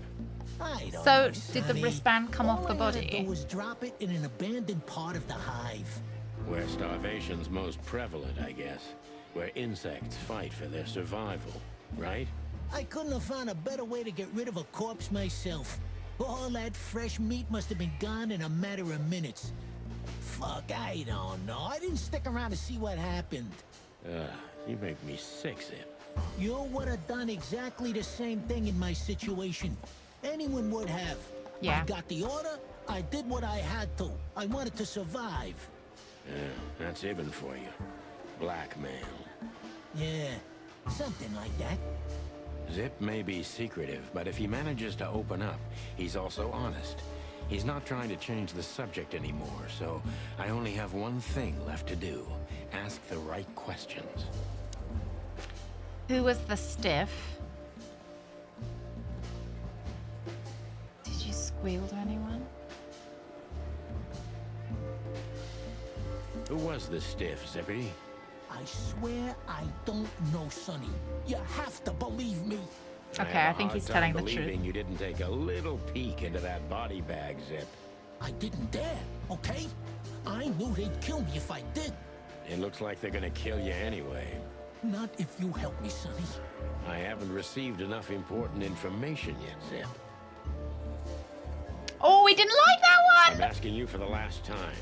I don't So, know, did the Sonny. wristband come off the All I had to body? do was drop it in an abandoned part of the hive. Where starvation's most prevalent, I guess. Where insects fight for their survival, right? I couldn't have found a better way to get rid of a corpse myself. All that fresh meat must have been gone in a matter of minutes. Fuck, I don't know. I didn't stick around to see what happened. You make me sick, Zip. You would have done exactly the same thing in my situation. Anyone would have. Yeah. I got the order. I did what I had to. I wanted to survive. That's Ibn for you. Blackmail. Yeah, something like that. Zip may be secretive, but if he manages to open up, he's also honest. He's not trying to change the subject anymore, so I only have one thing left to do. Ask the right questions. Who was the stiff? Did you squeal to anyone? Who was the stiff, Zippy? I swear I don't know, Sonny. You have to believe me. Okay, I think he's telling the truth. Believing you didn't take a little peek into that body bag, Zip. I didn't dare, okay? I knew they'd kill me if I did. It looks like they're gonna kill you anyway. Not if you help me, Sonny. I haven't received enough important information yet, Zip. Oh, we didn't like that I'm one! asking you for the last time.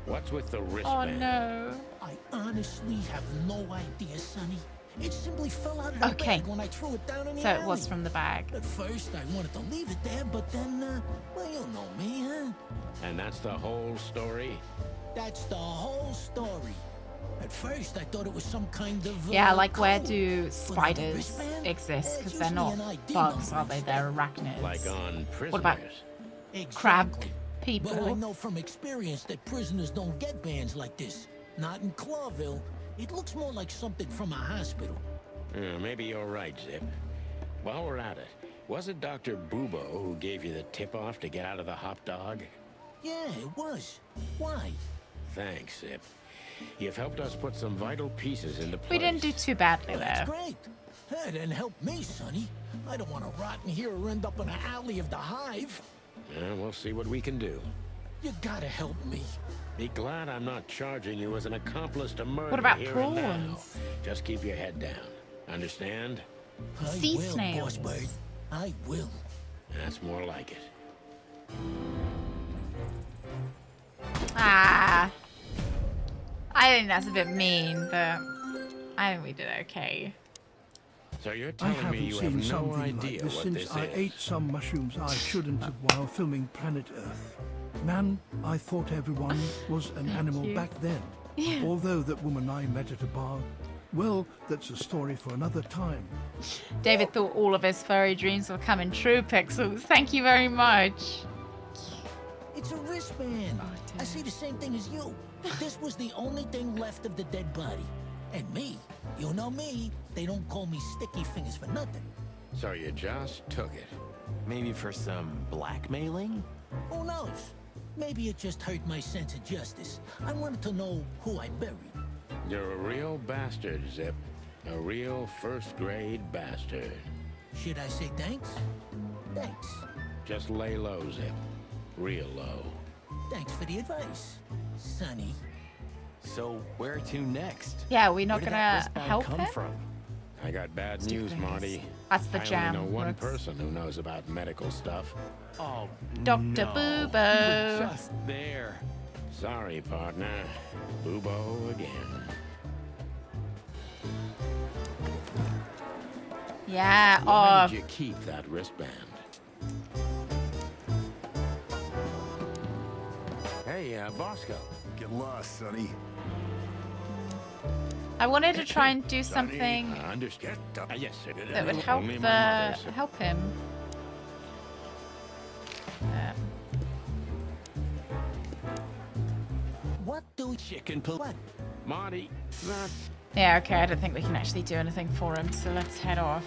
What's with the Oh wristband? no. I honestly have no idea, Sonny. It simply fell out of the Okay. bag when I threw it down in the So alley. it was from the bag. At first, I wanted to leave it there, but then, well, you know me, huh? And that's the whole story? That's the whole story. At first, I thought it was some kind of, Yeah, like where code. do But on the spiders wristband, exist? Because it's they're not usually an ID bugs, number are they? instead. They're arachnids. Like on prisoners? What about Exactly. crab But I people? know from experience that prisoners don't get bands like this. Not in Clawville. It looks more like something from a hospital. Maybe you're right, Zip. While we're at it, was it Dr. Bubo who gave you the tip-off to get out of the hop dog? Yeah, it was. Why? Thanks, Zip. You've helped us put some vital pieces into place. We didn't do too badly Well, that's there. great. That didn't help me, Sonny. I don't want to rot in here or end up in an alley of the hive. We'll see what we can do. You gotta help me. Be glad I'm not charging you as an accomplice to murder What about here and now. prawns? Just keep your head down. Understand? I Sea will, snails. Boss Bird. I will. That's more like it. Ah. I think that's a bit mean, but I think we did okay. So you're I telling me haven't you seen have no something idea like this what since this I is? ate some mushrooms I shouldn't have while filming Planet Earth. Man, I thought everyone was an animal you. back then. Although that woman I met at a bar, well, that's a story for another time. David thought all of his furry dreams were coming true, Pixels. Thank you very much. It's a wristband. Oh, I see the same thing as you. This was the only thing left of the dead body. And me, you know me, they don't call me Sticky Fingers for nothing. So you just took it. Maybe for some blackmailing? Who knows? Maybe it just hurt my sense of justice. I wanted to know who I buried. You're a real bastard, Zip. A real first-grade bastard. Should I say thanks? Thanks. Just lay low, Zip. Real low. Thanks for the advice, Sonny. So where to next? Yeah, we're not Where did that gonna wristband help come him? from? I got bad Stick news, fingers. Marty. That's the I jam, only know one Brooks. person who knows about medical stuff. Oh, Dr. no. Bubo. You were just there. Sorry, partner. Bubo again. Yeah, Why oh, did you keep that wristband? Hey, Bosco. Get lost, Sonny. I wanted to try and do something Understood. Yes, sir. that would help Only my mother, sir. help him. What do Chicken pull. what? Marty, that's... Yeah, okay, I don't think we can actually do anything for him, so let's head off.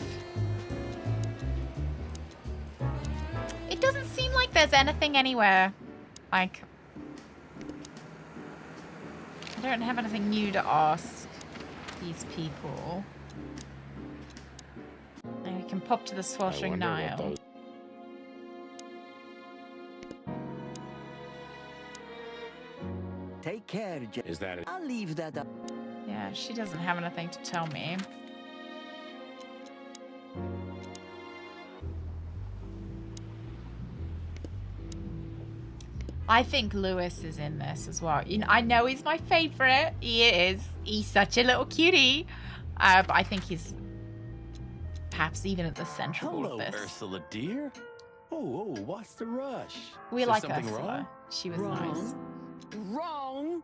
It doesn't seem like there's anything anywhere. Like, I don't have anything new to ask these people. And we can pop to the Sweltering Nile. Take care, Jack. Is that it? I'll leave that up. Yeah, she doesn't have anything to tell me. I think Lewis is in this as well. You know, I know he's my favorite. He is. He's such a little cutie. But I think he's perhaps even at the center of all Hello, of this. Ursula, dear. Oh, what's the rush? We Is there like something Ursula. wrong? She was nice. Wrong.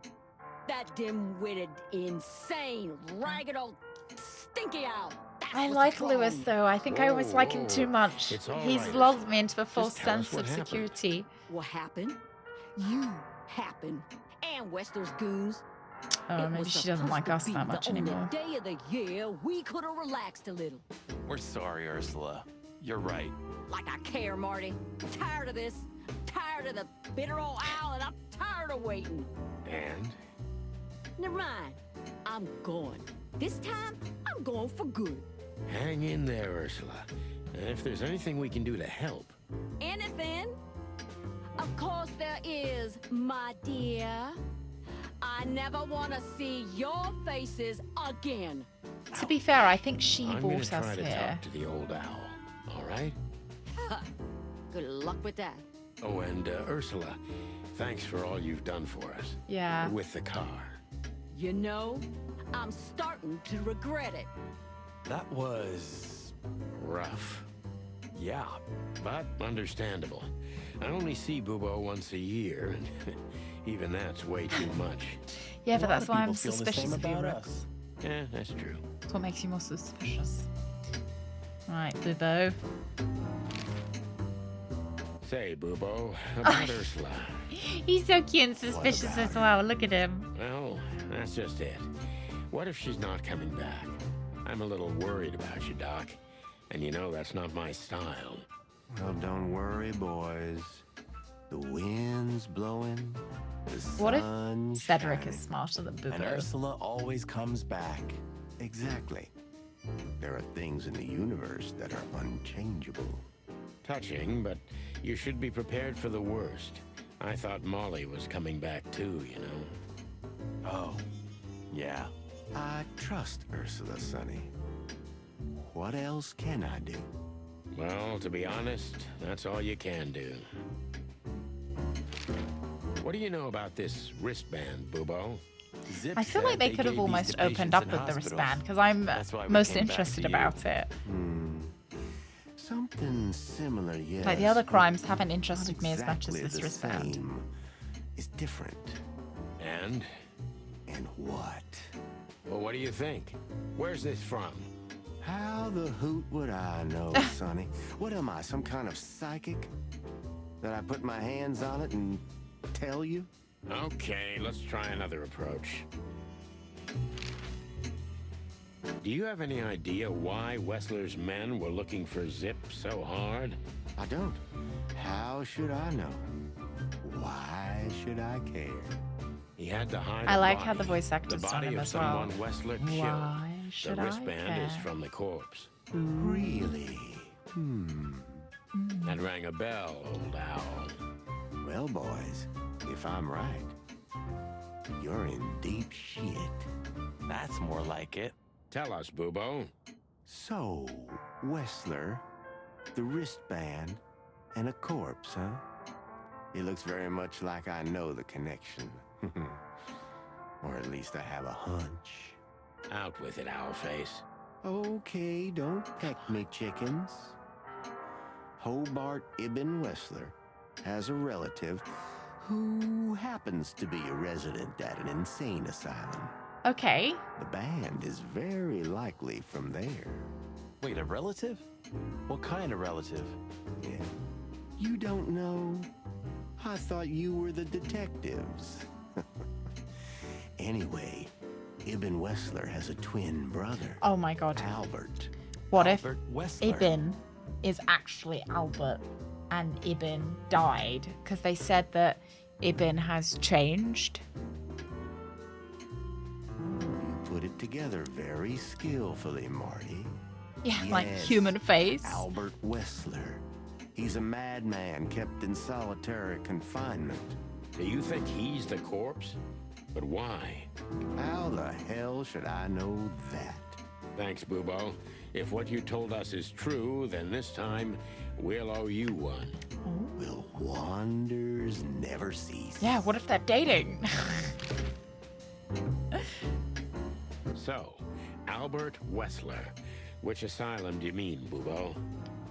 That dim-witted, insane, ragged old stinky owl. I like Lewis, though. I think I always like him too much. It's all He's right, lulled Ursula. me into a false Just tell us sense what of happened. security. What happened? You happened. And Westler's goons. Oh, It maybe was she doesn't supposed like to us be that much the only anymore. day of the year we could have relaxed a little. We're sorry, Ursula. You're right. Like I care, Marty. Tired of this. Tired of the bitter old owl, and I'm tired of waiting. And? Never mind. I'm going. This time, I'm going for good. Hang in there, Ursula. If there's anything we can do to help. Anything? Of course there is, my dear. I never want to see your faces again. To be fair, I think she I'm gonna brought us try to here. talk to the old owl. All right? Good luck with that. Oh, and Ursula, thanks for all you've done for us. Yeah. With the car. You know, I'm starting to regret it. That was... Rough. yeah. But understandable. I only see Bubo once a year, and even that's way too much. Yeah, A but lot that's of why I'm people feel the suspicious same of you, about Rex. us. Yeah, that's true. That's what makes you more suspicious. Right, Bubo. Say, Bubo, about Ursula. He's so cute and suspicious as well. Look at him. Well, that's just it. What if she's not coming back? I'm a little worried about you, Doc. And you know that's not my style. Well, don't worry, boys. The wind's blowing. The What if sun's Cedric shining. is smarter than And Bubo? Ursula always comes back. Exactly. There are things in the universe that are unchangeable. Touching, but you should be prepared for the worst. I thought Molly was coming back too, you know. Oh, yeah. I trust Ursula, Sonny. What else can I do? Well, to be honest, that's all you can do. What do you know about this wristband, Bubo? Zip I feel said like they could gave have these almost to opened patients up in with the hospitals. wristband because I'm That's why we most came back to interested you. about it. Something similar, yes. Like the other but crimes haven't not interested me as much as exactly this the wristband. same. It's different. And? And what? Well, what do you think? Where's this from? How the hoot would I know, Sonny? What am I, some kind of psychic? That I put my hands on it and tell you? Okay, let's try another approach. Do you have any idea why Wessler's men were looking for Zip so hard? I don't. How should I know? Why should I care? He had to hide I a like body. how the voice actor's The done body him of as well. someone Wessler killed. Why should the I wristband is care? from the corpse. Really? That rang a bell, old owl. Well, boys, if I'm right, you're in deep shit. That's more like it. Tell us, Bubo. So, Wessler, the wristband, and a corpse, huh? It looks very much like I know the connection. Or at least I have a hunch. Out with it, Owlface. Okay, don't peck me, chickens. Hobart Ibn Wessler has a relative who happens to be a resident at an insane asylum. Okay. The band is very likely from there. Wait, a relative? What kind of relative? Yeah. You don't know? I thought you were the detectives. Anyway, Ibn Wessler has a twin brother, Oh my god. Albert. What if Albert Wessler. Ibn is actually Albert and Ibn died? Because they said that Ibn has changed. You put it together very skillfully, Marty. Yeah, like Yes, human face. Albert Wessler. He's a madman kept in solitary confinement. Do you think he's the corpse? But why? How the hell should I know that? Thanks, Bubo. If what you told us is true, then this time we'll owe you one. Will wonders never cease? Yeah, what if they're dating? So, Albert Wessler. Which asylum do you mean, Bubo?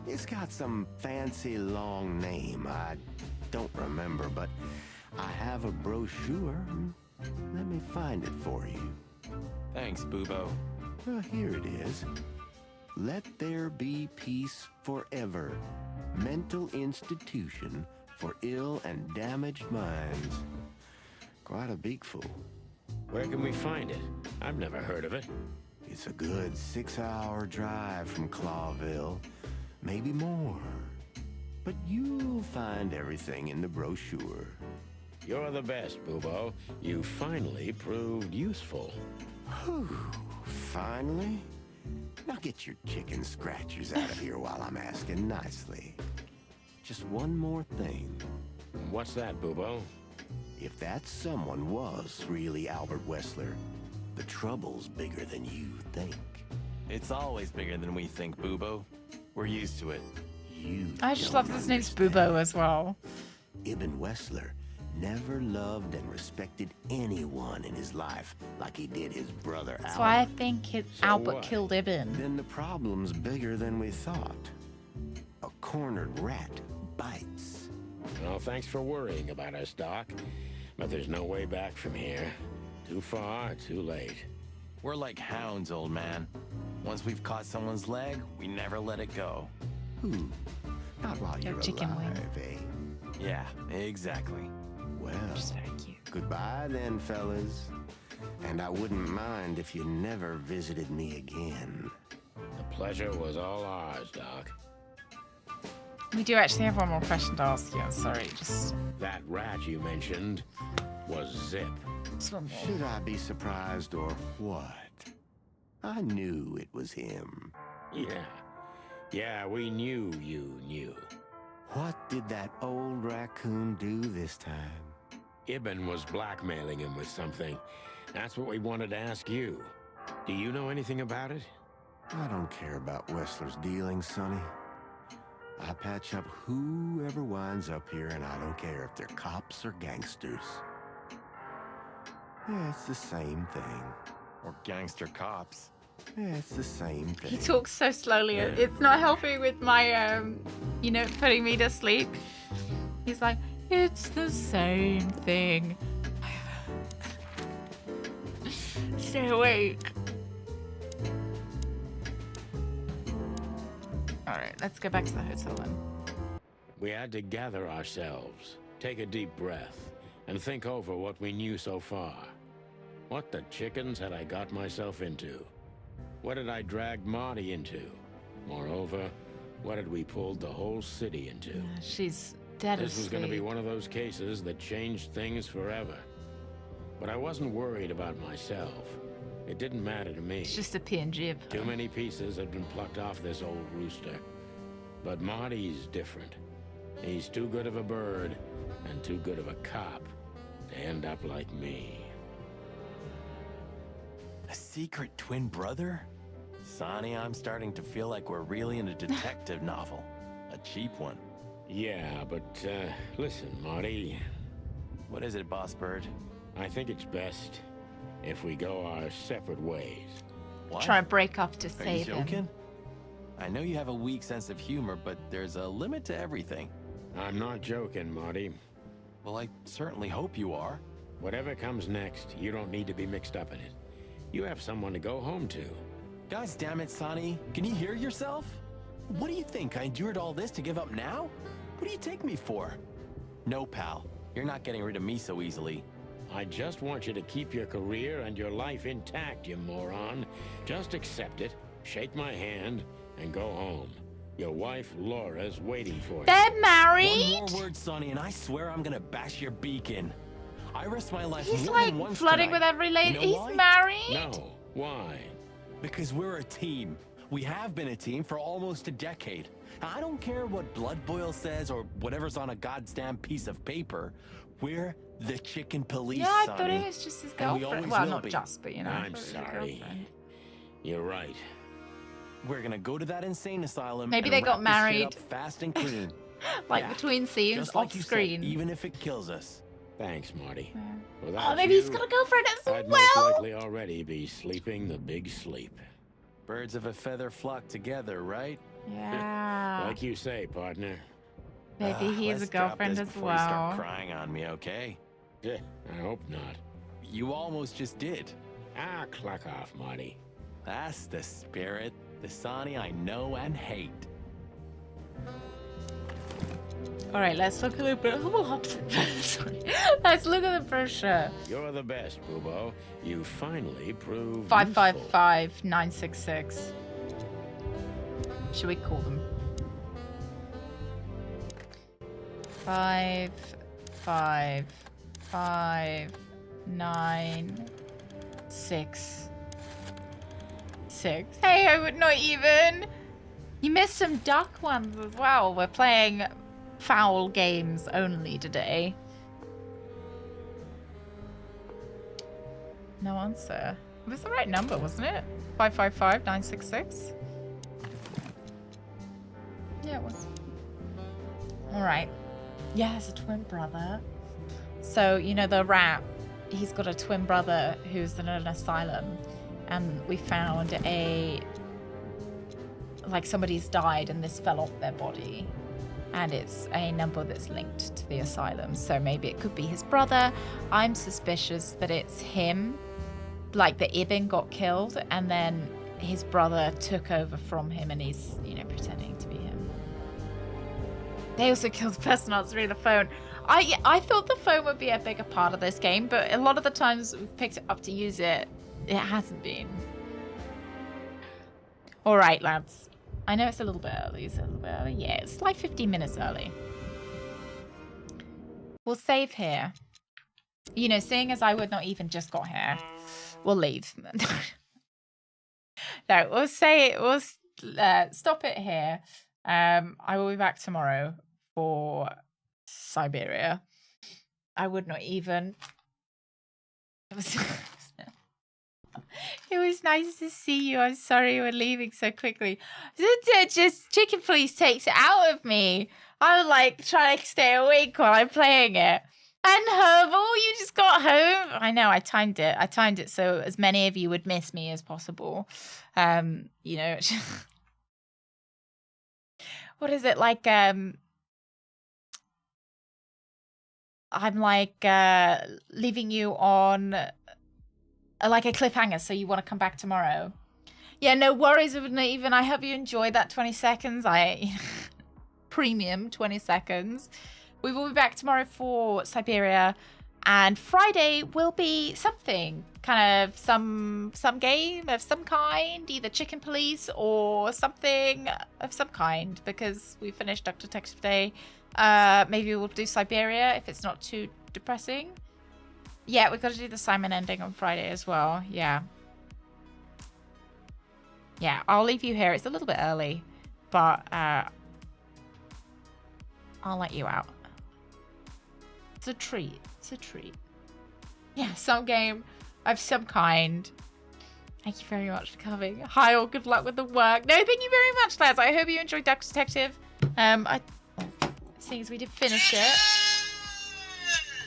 It's got some fancy long name. I don't remember, but I have a brochure. Let me find it for you. Thanks, Bubo. Well, here it is. Let there be peace forever. Mental institution for ill and damaged minds. Quite a beakful. Where can we find it? I've never heard of it. It's a good 6-hour drive from Clawville, maybe more. But you'll find everything in the brochure. You're the best, Bubo. You finally proved useful. Whew, finally? Now get your chicken scratchers out of here while I'm asking nicely. Just one more thing. What's that, Bubo? If that someone was really Albert Wessler, the trouble's bigger than you think. It's always bigger than we think, Bubo. We're used to it. You I just don't love this name's understand. Bubo as well. Ibn Wessler never loved and respected anyone in his life like he did his brother That's Albert. why I think Albert what? killed Ibn. Then the problem's bigger than we thought. A cornered rat bites. Well, thanks for worrying about us, Doc. But there's no way back from here. Too far, too late. We're like hounds, old man. Once we've caught someone's leg, we never let it go. Who? Not while Your you're chicken wing. alive, eh? Yeah, exactly. Well, Just very cute. goodbye then, fellas. And I wouldn't mind if you never visited me again. The pleasure was all ours, Doc. We do actually have one more question to ask you. Sorry, just That rat you mentioned was Zip. one more. Should I be surprised or what? I knew it was him. Yeah, we knew you knew. What did that old raccoon do this time? Ibn was blackmailing him with something. That's what we wanted to ask you. Do you know anything about it? I don't care about Wessler's dealings, Sonny. I patch up whoever winds up here, and I don't care if they're cops or gangsters. Yeah, it's the same thing. Or gangster cops. Yeah, it's the same thing. He talks so slowly. It's not helping with my, putting me to sleep. He's like, it's the same thing. Stay awake. All right, let's go back to the hotel then. We had to gather ourselves, take a deep breath, and think over what we knew so far. What the chickens had I got myself into? What had I dragged Marty into? Moreover, what had we pulled the whole city into? She's dead This was going to be asleep. one of those cases that changed things forever. But I wasn't worried about myself. It didn't matter to me. It's just a PNG of Too her. many pieces had been plucked off this old rooster. But Marty's different. He's too good of a bird and too good of a cop to end up like me. A secret twin brother? Sonny, I'm starting to feel like we're really in a detective novel. A cheap one. Yeah, but listen, Marty. What is it, Boss Bird? I think it's best if we go our separate ways. What? Try and break up to Are you save him. joking? I know you have a weak sense of humor, but there's a limit to everything. I'm not joking, Marty. Well, I certainly hope you are. Whatever comes next, you don't need to be mixed up in it. You have someone to go home to. Guys, damn it, Sonny. Can you hear yourself? What do you think? I endured all this to give up now? What do you take me for? No, pal. You're not getting rid of me so easily. I just want you to keep your career and your life intact, you moron. Just accept it, shake my hand, and go home. Your wife, Laura's waiting for you. They're married? One more word, Sonny, and I swear I'm gonna bash your beak in. I risked my life He's more like than once flirting tonight. with every lady. You know He's why? married? No. Why? Because we're a team. We have been a team for almost a decade. Now, I don't care what Blood Boil says or whatever's on a goddamn piece of paper. We're the chicken police, Yeah, I Sonny. thought it was just his And we girlfriend. always Well, will not be. just, but I I'm thought it was his sorry. girlfriend. You're right. We're gonna go to that insane asylum. Maybe and they got wrap this shit married. up fast and clean. Like Yeah, between scenes, just like off you said, screen. even if it kills us. Thanks, Marty. Yeah. Without Oh, maybe he's you, got a girlfriend as I'd most well. likely already be sleeping the big sleep. Birds of a feather flock together, right? Yeah. Like you say, partner. Maybe he has a Let's drop girlfriend this as before you start well. crying on me, okay? Yeah, I hope not. You almost just did. Ah, cluck off, Marty. That's the spirit. The Sonny I know and hate. All right, let's look at the Sorry. Let's look at the brochure. You're the best, Bubo. You finally proved 555966. Should we call them? 555966. Hey, I would not even. You missed some duck ones as well. We're playing foul games only today. No answer. It was the right number, wasn't it? 555966. Yeah, it was. All right. Yeah, it's a twin brother. So, you know, the rat, he's got a twin brother who's in an asylum. And we found like somebody's died and this fell off their body. And it's a number that's linked to the asylum. So maybe it could be his brother. I'm suspicious that it's him. Like that Ibn got killed and then his brother took over from him and he's, you know, pretending to be him. They also killed the person answering the phone. I thought the phone would be a bigger part of this game, but a lot of the times we've picked it up to use it, it hasn't been. All right, lads. I know it's a little bit early. It's a little bit early. Yeah, it's like 15 minutes early. We'll save here. You know, seeing as I would not even just got here, we'll leave. No, we'll stop it here. I will be back tomorrow for Siberia. I would not even. It was nice to see you. I'm sorry you were leaving so quickly. Just chicken police takes it out of me. I would like try to stay awake while I'm playing it. And Herbal, you just got home. I know, I timed it. I timed it so as many of you would miss me as possible. You know, what is it like? I'm like leaving you on like a cliffhanger, so you want to come back tomorrow. Yeah, no worries. Even I hope you enjoyed that 20 seconds. Premium 20 seconds. We will be back tomorrow for Siberia, and Friday will be something, kind of some game of some kind, either Chicken Police or something of some kind, because we finished Dr. Detective Day. Maybe we'll do Siberia if it's not too depressing. Yeah, we've got to do the Simon ending on Friday as well. Yeah. Yeah, I'll leave you here. It's a little bit early, but I'll let you out. It's a treat. It's a treat. Yeah, some game of some kind. Thank you very much for coming. Hi, all. Good luck with the work. No, thank you very much, lads. I hope you enjoyed Dr. Detective. Seeing as we did finish it.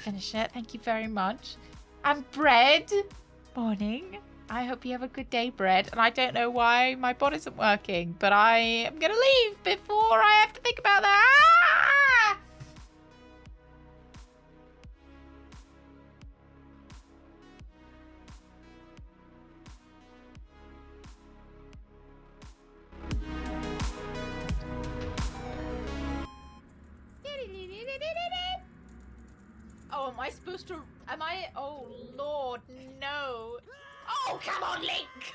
Thank you very much. And Bread, morning. I hope you have a good day, Bread. And I don't know why my bot isn't working, but I am gonna leave before I have to think about that. Ah! Oh, am I supposed to? Am I? Oh, Lord, no. Oh, come on, Link!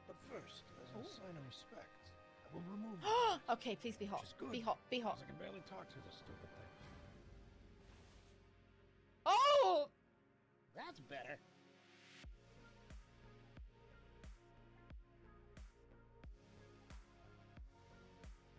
But first, as a sign of respect, I will remove the Okay, please be hot. Which is good, Be hot. Be hot. because I can barely talk through this stupid thing. Oh! That's better.